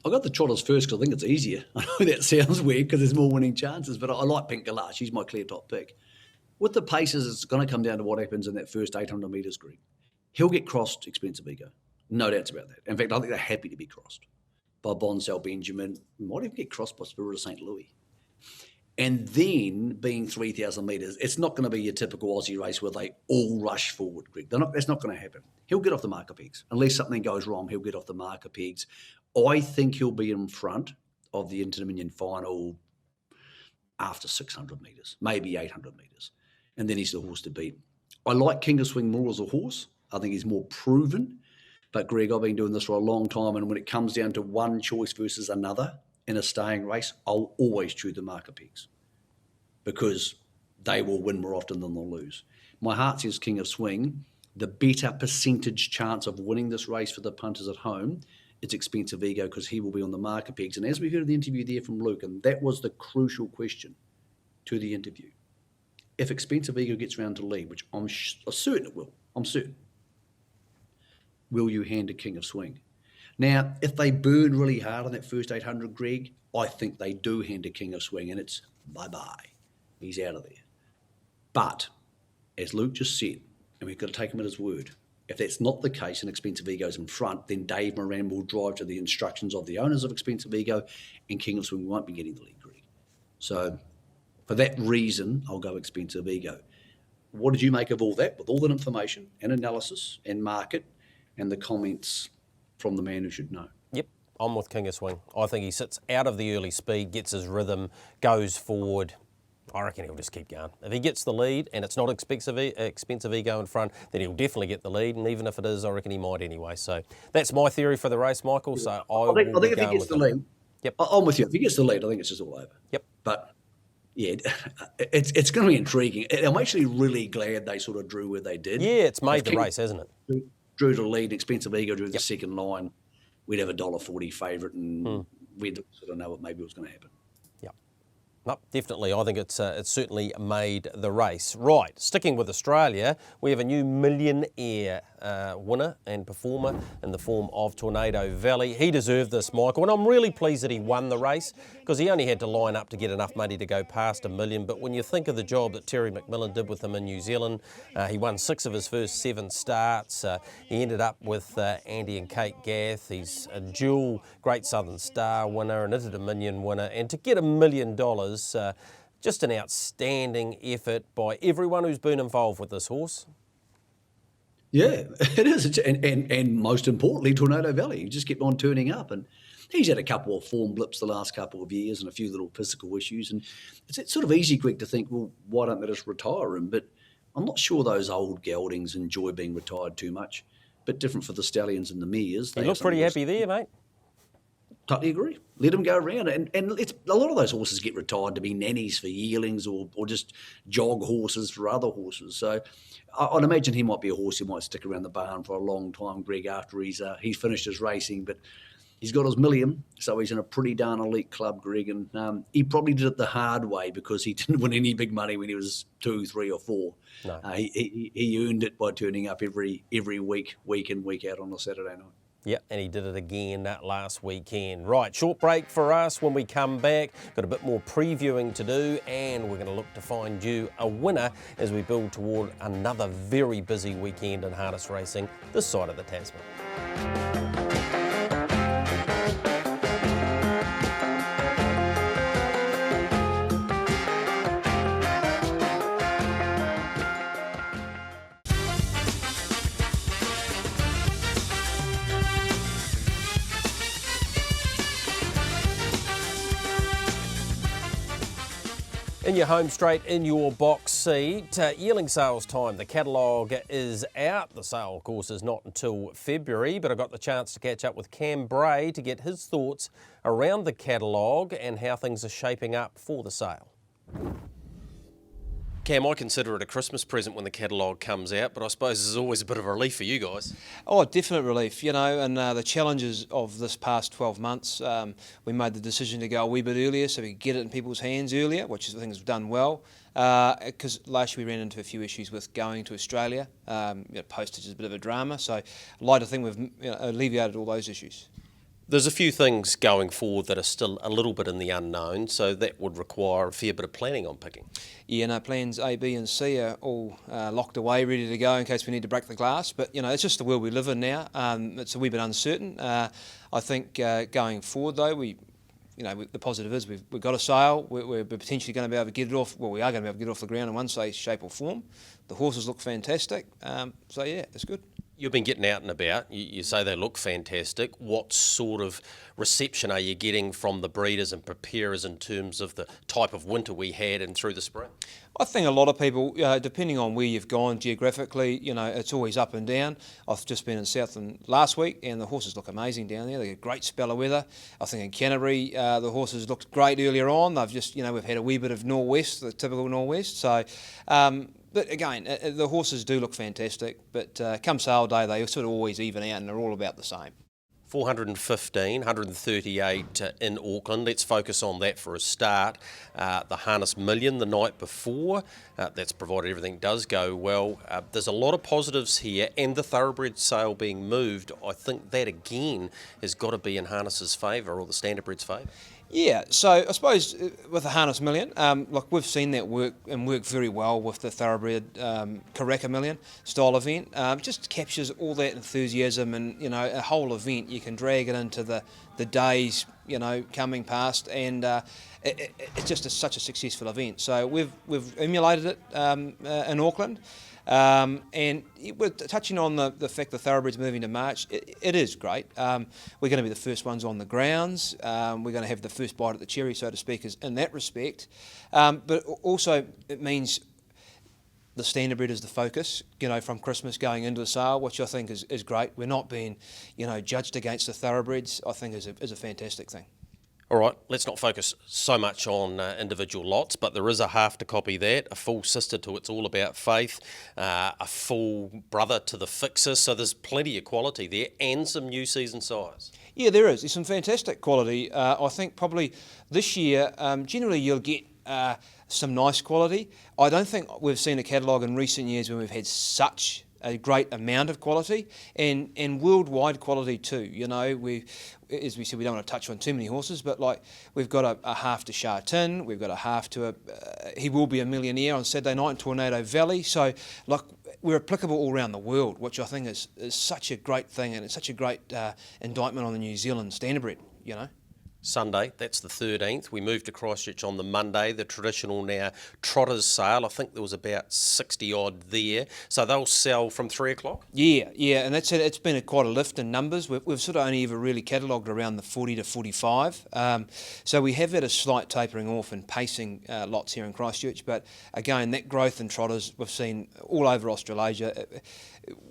I got the trotters first because I think it's easier. I know that sounds weird because there's more winning chances, but I like Pink Galah. She's my clear top pick. With the paces, it's going to come down to what happens in that first 800 metres, Greg. He'll get crossed, Expensive Ego. No doubts about that. In fact, I think they're happy to be crossed by Bonsell Benjamin. Might even get crossed by Spirit of St. Louis. And then, being 3,000 metres, it's not going to be your typical Aussie race where they all rush forward, Greg. That's not going to happen. He'll get off the marker pegs. Unless something goes wrong, he'll get off the marker pegs. I think he'll be in front of the Inter-Dominion final after 600 metres, maybe 800 metres. And then he's the horse to beat. I like King of Swing more as a horse. I think he's more proven. But, Greg, I've been doing this for a long time, and when it comes down to one choice versus another in a staying race, I'll always choose the marker pegs because they will win more often than they'll lose. My heart says King of Swing. The better percentage chance of winning this race for the punters at home, it's Expensive Ego because he will be on the marker pegs. And as we heard in the interview there from Luke, and that was the crucial question to the interview, if Expensive Ego gets round to lead, which I'm certain it will, will you hand a King of Swing? Now, if they burn really hard on that first 800, Greg, I think they do hand a King of Swing, and it's bye-bye. He's out of there. But, as Luke just said, and we've got to take him at his word, if that's not the case and Expensive Ego's in front, then Dave Moran will drive to the instructions of the owners of Expensive Ego, and King of Swing won't be getting the lead, Greg. So, for that reason, I'll go Expensive Ego. What did you make of all that, with all that information and analysis and market and the comments from the man who should know? Yep, I'm with King of Swing. I think he sits out of the early speed, gets his rhythm, goes forward. I reckon he'll just keep going. If he gets the lead and it's not Expensive Ego in front, then he'll definitely get the lead. And even if it is, I reckon he might anyway. So that's my theory for the race, Michael. So I think if he gets the lead, yep, I'm with you. If he gets the lead, I think it's just all over. Yep. But yeah, it's going to be intriguing. I'm actually really glad they sort of drew where they did. Yeah, it's made the race, hasn't it? Drew to lead, Expensive Ego drew the second line. We'd have a $1.40 favourite, and we'd sort of know what maybe was going to happen. No, definitely. I think it's certainly made the race. Right, sticking with Australia, we have a new millionaire winner and performer in the form of Tornado Valley. He deserved this, Michael, and I'm really pleased that he won the race because he only had to line up to get enough money to go past $1 million. But when you think of the job that Terry McMillan did with him in New Zealand, he won 6 of his first 7 starts. He ended up with Andy and Kate Gath. He's a dual Great Southern Star winner, an Inter-Dominion winner, and to get $1 million, just an outstanding effort by everyone who's been involved with this horse. Yeah, it is. And most importantly, Tornado Valley. He just kept on turning up. And he's had a couple of form blips the last couple of years and a few little physical issues. And it's sort of easy, Greg, to think, well, why don't they just retire him? But I'm not sure those old geldings enjoy being retired too much. Bit different for the stallions and the mares. He looks pretty happy there, mate. Totally agree. Let them go around. And it's, a lot of those horses get retired to be nannies for yearlings or just jog horses for other horses. So I'd imagine he might be a horse who might stick around the barn for a long time, Greg, after he's finished his racing. But he's got his million, so he's in a pretty darn elite club, Greg. And he probably did it the hard way because he didn't win any big money when he was 2, 3 or 4. No. He earned it by turning up every week in, week out on a Saturday night. Yeah, and he did it again that last weekend. Right, short break for us. When we come back, got a bit more previewing to do, and we're going to look to find you a winner as we build toward another very busy weekend in harness racing this side of the Tasman. In your home straight, in your box seat, yearling sales time. The catalogue is out. The sale, of course, is not until February, but I got the chance to catch up with Bray to get his thoughts around the catalogue and how things are shaping up for the sale. Cam, I consider it a Christmas present when the catalogue comes out, but I suppose it's always a bit of a relief for you guys. Oh, definite relief, you know, and the challenges of this past 12 months, we made the decision to go a wee bit earlier so we could get it in people's hands earlier, which I think has done well, because last year we ran into a few issues with going to Australia. Postage is a bit of a drama, so I'd like to think we've alleviated all those issues. There's a few things going forward that are still a little bit in the unknown, so that would require a fair bit of planning on picking. Yeah, no, plans A, B and C are all locked away, ready to go in case we need to break the glass. But, you know, it's just the world we live in now. It's a wee bit uncertain. I think going forward, though, the positive is we've got a sale. We're potentially going to be able to get it off. Well, we are going to be able to get it off the ground in one shape or form. The horses look fantastic. So, yeah, it's good. You've been getting out and about. You say they look fantastic. What sort of reception are you getting from the breeders and preparers in terms of the type of winter we had and through the spring? I think a lot of people, depending on where you've gone geographically, you know, it's always up and down. I've just been in Southland last week and the horses look amazing down there. They get a great spell of weather. I think in Canterbury, the horses looked great earlier on. They've just, we've had a wee bit of nor'west, the typical nor'west. So, but again, the horses do look fantastic, but come sale day, they sort of always even out and they're all about the same. 415, 138 in Auckland. Let's focus on that for a start. The Harness Million the night before, that's provided everything does go well. There's a lot of positives here, and the thoroughbred sale being moved, I think that again has got to be in Harness's favour or the Standardbred's favour. Yeah, so I suppose with the Harness Million, we've seen that work very well with the Thoroughbred Karaka Million style event. Just captures all that enthusiasm and, a whole event. You can drag it into the days, coming past, and it's just such a successful event. So we've emulated it in Auckland. And we're touching on the fact the thoroughbreds moving to March. It is great. We're going to be the first ones on the grounds. We're going to have the first bite at the cherry, so to speak, in that respect. But also it means the Standardbred is the focus, from Christmas going into the sale, which I think is great. We're not being, judged against the thoroughbreds. I think is a fantastic thing. All right, let's not focus so much on individual lots, but there is a half to copy that, a full sister to It's All About Faith, a full brother to the Fixer, so there's plenty of quality there and some new season size. Yeah, there is. There's some fantastic quality. I think probably this year, generally you'll get some nice quality. I don't think we've seen a catalogue in recent years when we've had such a great amount of quality and worldwide quality too. As we said, we don't want to touch on too many horses, but we've got a half to Sha Tin, we've got a half to He Will Be a Millionaire on Saturday night in Tornado Valley. So we're applicable all around the world, which I think is such a great thing, and it's such a great indictment on the New Zealand Standardbred. Sunday, that's the 13th. We moved to Christchurch on the Monday, the traditional now Trotters sale. I think there was about 60 odd there. So they'll sell from 3 o'clock? Yeah, and that's it. It's been quite a lift in numbers. We've sort of only ever really catalogued around the 40 to 45. So we have had a slight tapering off in pacing lots here in Christchurch. But again, that growth in Trotters we've seen all over Australasia.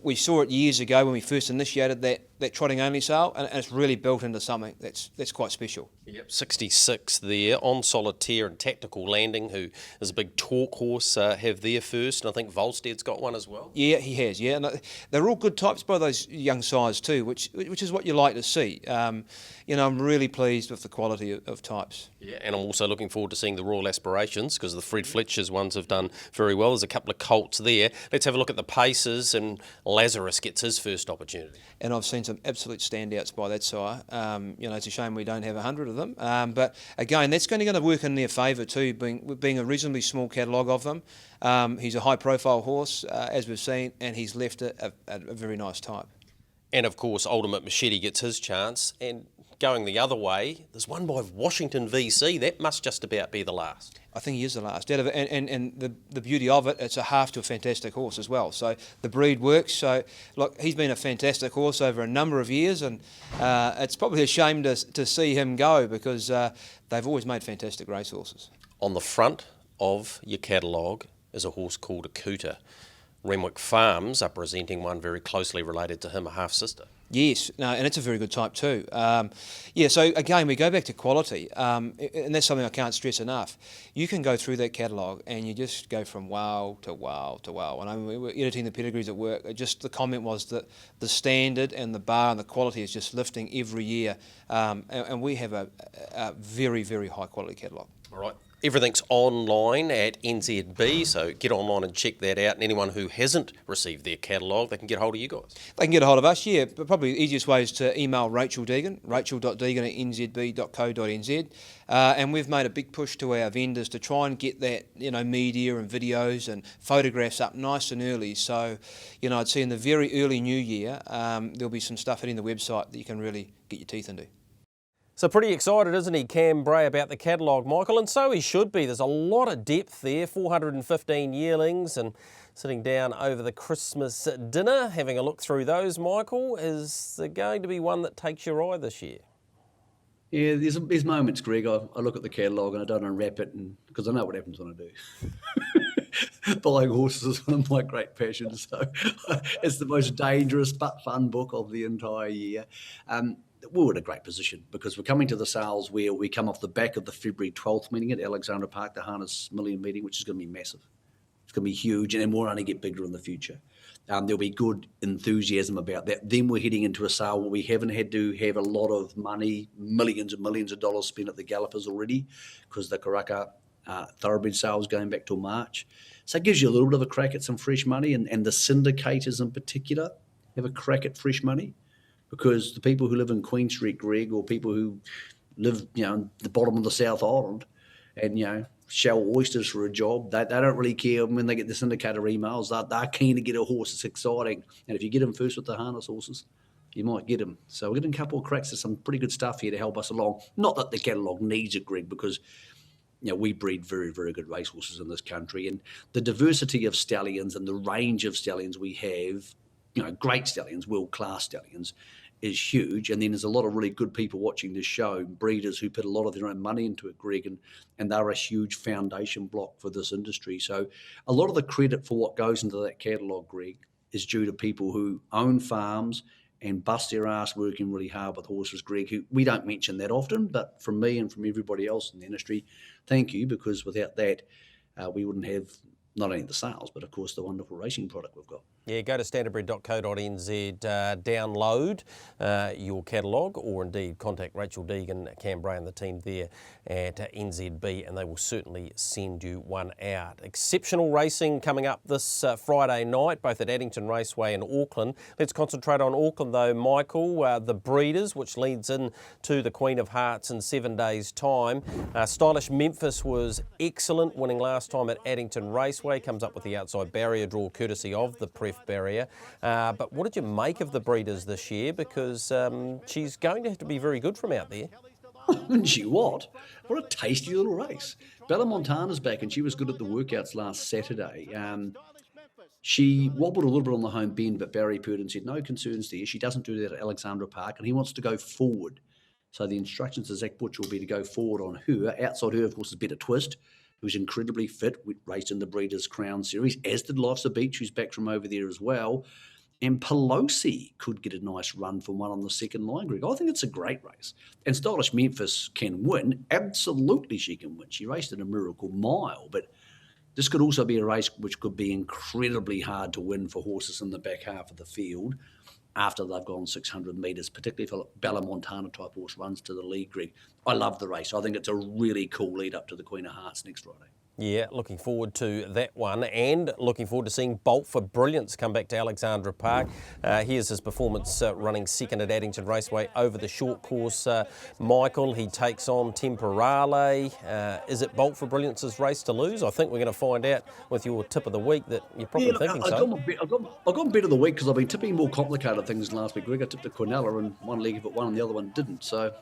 We saw it years ago when we first initiated that trotting only sale, and it's really built into something that's quite special. Yep, 66 there on Solitaire and Tactical Landing, who is a big talk horse, have their first, and I think Volstead's got one as well. Yeah, he has. Yeah, and they're all good types by those young sires too, which is what you like to see. I'm really pleased with the quality of types. Yeah, and I'm also looking forward to seeing the Royal Aspirations because the Fred Fletcher's ones have done very well. There's a couple of colts there. Let's have a look at the paces, and Lazarus gets his first opportunity. And I've seen some absolute standouts by that sire. It's a shame we don't have 100 of them. But again, that's going to work in their favour too, being a reasonably small catalogue of them. He's a high-profile horse, as we've seen, and he's left a very nice type. And of course, Ultimate Machete gets his chance. And going the other way, there's one by Washington VC. That must just about be the last. I think he is the last. And the beauty of it, it's a half to a fantastic horse as well. So the breed works. So, look, he's been a fantastic horse over a number of years, and it's probably a shame to see him go because they've always made fantastic racehorses. On the front of your catalogue is a horse called a Cooter. Renwick Farms are presenting one very closely related to him, a half-sister. Yes, no, and it's a very good type too. So again, we go back to quality, and that's something I can't stress enough. You can go through that catalogue and you just go from wow to wow to wow. And I mean, we were editing the pedigrees at work. The comment was that the standard and the bar and the quality is just lifting every year, and we have a very, very high quality catalogue. All right. Everything's online at NZB, so get online and check that out. And anyone who hasn't received their catalogue, they can get hold of you guys. They can get a hold of us, yeah. But probably the easiest way is to email Rachel Deegan, rachel.deegan@nzb.co.nz. And we've made a big push to our vendors to try and get that, media and videos and photographs up nice and early. So, I'd say in the very early new year, there'll be some stuff hitting the website that you can really get your teeth into. So pretty excited, isn't he, Cam Bray, about the catalogue, Michael? And so he should be. There's a lot of depth there, 415 yearlings, and sitting down over the Christmas dinner, having a look through those, Michael, is there going to be one that takes your eye this year? Yeah, there's moments, Greg. I look at the catalogue and I don't unwrap it because I know what happens when I do. Buying horses is one of my great passions, so it's the most dangerous but fun book of the entire year. We're in a great position because we're coming to the sales where we come off the back of the February 12th meeting at Alexandra Park, the Harness Million meeting, which is going to be massive. It's going to be huge, and then we'll only get bigger in the future. There'll be good enthusiasm about that. Then we're heading into a sale where we haven't had to have a lot of money, millions and millions of dollars spent at the gallopers already because the Karaka thoroughbred sales going back till March. So it gives you a little bit of a crack at some fresh money, and the syndicators in particular have a crack at fresh money. Because the people who live in Queen Street, Greg, or people who live, at the bottom of the South Island and, shell oysters for a job, they don't really care when they get the syndicator emails. They're keen to get a horse. It's exciting. And if you get them first with the harness horses, you might get them. So we're getting a couple of cracks at some pretty good stuff here to help us along. Not that the catalogue needs it, Greg, because we breed very, very good racehorses in this country. And the diversity of stallions and the range of stallions we have, great stallions, world-class stallions, is huge. And then there's a lot of really good people watching this show, breeders who put a lot of their own money into it, Greg, and they're a huge foundation block for this industry. So a lot of the credit for what goes into that catalogue, Greg, is due to people who own farms and bust their ass working really hard with horses, Greg, who we don't mention that often, but from me and from everybody else in the industry, thank you, because without that, we wouldn't have not only the sales, but of course the wonderful racing product we've got. Yeah, go to standardbred.co.nz, download your catalogue, or indeed contact Rachel Deegan, Cam Bray and the team there at NZB, and they will certainly send you one out. Exceptional racing coming up this Friday night, both at Addington Raceway and Auckland. Let's concentrate on Auckland though, Michael. The Breeders, which leads in to the Queen of Hearts in 7 days' time. Stylish Memphis was excellent, winning last time at Addington Raceway. Comes up with the outside barrier draw courtesy of the Pref barrier. But what did you make of the Breeders this year? Because she's going to have to be very good from out there. Isn't she what? What a tasty little race. Bella Montana's back and she was good at the workouts last Saturday. She wobbled a little bit on the home bend, but Barry Purdon said no concerns there. She doesn't do that at Alexandra Park and he wants to go forward. So the instructions to Zach Butcher will be to go forward on her. Outside her, of course, is Better Twist, who's incredibly fit, raced in the Breeders' Crown Series, as did Life's a Beach, who's back from over there as well. And Pelosi could get a nice run for one on the second line, Greg. I think it's a great race. And Stylish Memphis can win. Absolutely she can win. She raced in a Miracle Mile, but this could also be a race which could be incredibly hard to win for horses in the back half of the field after they've gone 600 metres, particularly if a Bella Montana type horse runs to the lead, Greg. I love the race. I think it's a really cool lead up to the Queen of Hearts next Friday. Yeah, looking forward to that one, and looking forward to seeing Bolt for Brilliance come back to Alexandra Park. Here's his performance running second at Addington Raceway over the short course. Michael, he takes on Temporale. Is it Bolt for Brilliance's race to lose? I think we're going to find out with your tip of the week that you're probably thinking so. I've gone bet of the week because I've been tipping more complicated things last week, Greg. I tipped the Quinella and one leg of it won and the other one didn't. So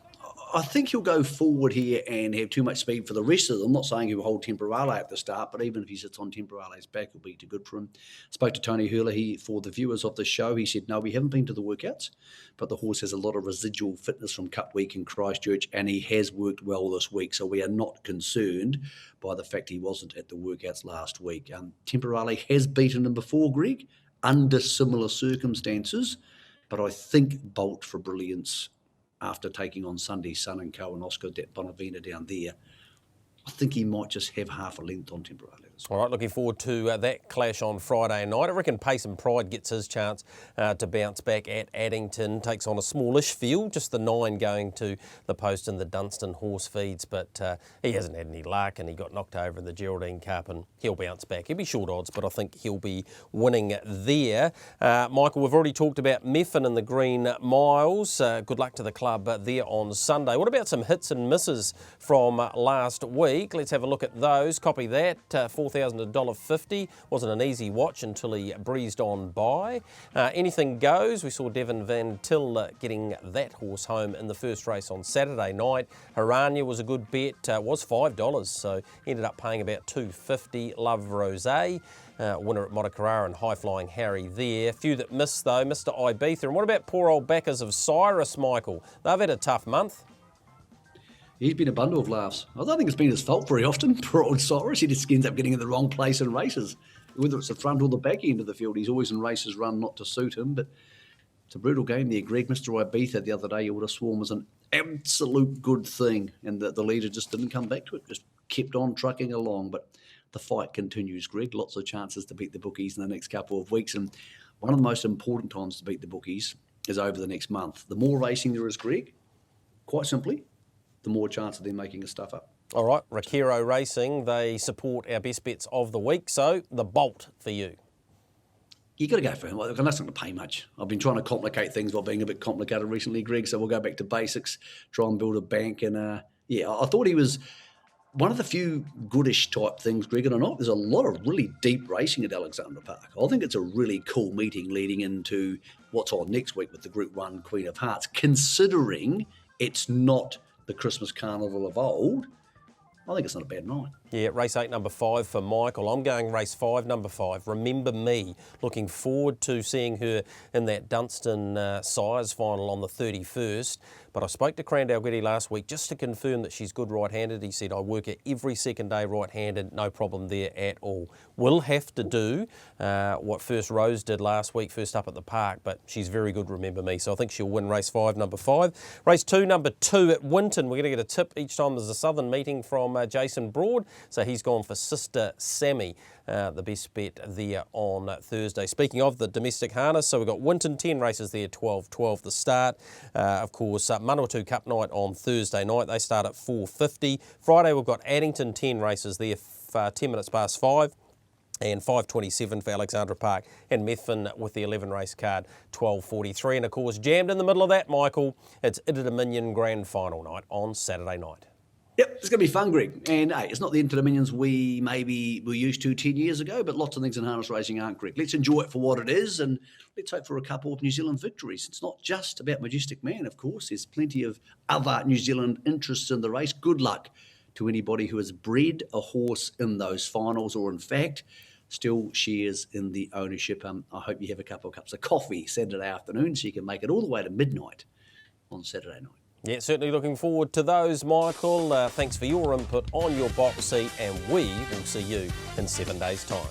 I think he'll go forward here and have too much speed for the rest of them. I'm not saying he'll hold Temporale at the start, but even if he sits on Temporale's back, it'll be too good for him. Spoke to Tony Hurley, for the viewers of the show. He said, no, we haven't been to the workouts, but the horse has a lot of residual fitness from Cup Week in Christchurch, and he has worked well this week, so we are not concerned by the fact he wasn't at the workouts last week. Temporale has beaten him before, Greg, under similar circumstances, but I think Bolt for Brilliance, after taking on Sunday Sun and Co and Oscar de Bonavena down there, I think he might just have half a length on Temporale. All right, looking forward to that clash on Friday night. I reckon Pace and Pride gets his chance to bounce back at Addington. Takes on a smallish field, just the 9 going to the post in the Dunstan horse feeds. But he hasn't had any luck, and he got knocked over in the Geraldine Cup, and he'll bounce back. He'll be short odds, but I think he'll be winning there. Michael, we've already talked about Meffin and the Green Miles. Good luck to the club there on Sunday. What about some hits and misses from last week? Let's have a look at those. Copy that. $4,000.50. Wasn't an easy watch until he breezed on by. Anything goes. We saw Devon Van Til getting that horse home in the first race on Saturday night. Harania was a good bet. Was $5, so ended up paying about $2.50. Love Rosé. Winner at Motocarara and High Flying Harry there. Few that missed though, Mr. Ibiza. And what about poor old backers of Cyrus, Michael? They've had a tough month. He's been a bundle of laughs. I don't think it's been his fault very often. Poor old Cyrus, he just ends up getting in the wrong place in races. Whether it's the front or the back end of the field, he's always in races run not to suit him. But it's a brutal game there, Greg. Mr. Ibiza the other day, you would have sworn was an absolute good thing. And the leader just didn't come back to it, just kept on trucking along. But the fight continues, Greg. Lots of chances to beat the bookies in the next couple of weeks. And one of the most important times to beat the bookies is over the next month. The more racing there is, Greg, quite simply, the more chance of them making a stuff up. All right, Rakiro Racing, they support our best bets of the week, so the Bolt for you. You got to go for him. Look, I'm not going to pay much. I've been trying to complicate things while being a bit complicated recently, Greg, so we'll go back to basics, try and build a bank. And I thought he was one of the few goodish type things, Greg, and I know there's a lot of really deep racing at Alexandra Park. I think it's a really cool meeting leading into what's on next week with the Group 1 Queen of Hearts, considering it's not the Christmas Carnival of old. I think it's not a bad night. Yeah, race 8, number 5 for Michael. I'm going race 5, number 5. Remember Me. Looking forward to seeing her in that Dunstan Sires final on the 31st. But I spoke to Crandall-Getty last week just to confirm that she's good right-handed. He said, I work her every second day right-handed, no problem there at all. Will have to do what First Rose did last week, first up at the park, but she's very good, Remember Me. So I think she'll win race 5, number 5. Race 2, number 2 at Winton. We're going to get a tip each time there's a southern meeting from Jason Broad. So he's gone for Sister Sammy, the best bet there on Thursday. Speaking of the domestic harness, so we've got Winton, 10 races there, 12 the start. Of course, Manawatu Cup night on Thursday night. They start at 4:50. Friday, we've got Addington, 10 races there, 10 minutes past 5. And 5:27 for Alexandra Park, and Methven with the 11 race card, 12:43. And of course, jammed in the middle of that, Michael, it's IDOM21 Grand Final night on Saturday night. Yep, it's going to be fun, Greg. And hey, it's not the Interdominions we maybe were used to 10 years ago, but lots of things in harness racing aren't, Greg. Let's enjoy it for what it is, and let's hope for a couple of New Zealand victories. It's not just about Majestic Man, of course. There's plenty of other New Zealand interests in the race. Good luck to anybody who has bred a horse in those finals, or in fact, still shares in the ownership. I hope you have a couple of cups of coffee Saturday afternoon so you can make it all the way to midnight on Saturday night. Yeah, certainly looking forward to those, Michael. Thanks for your input on your box seat, and we will see you in 7 days' time.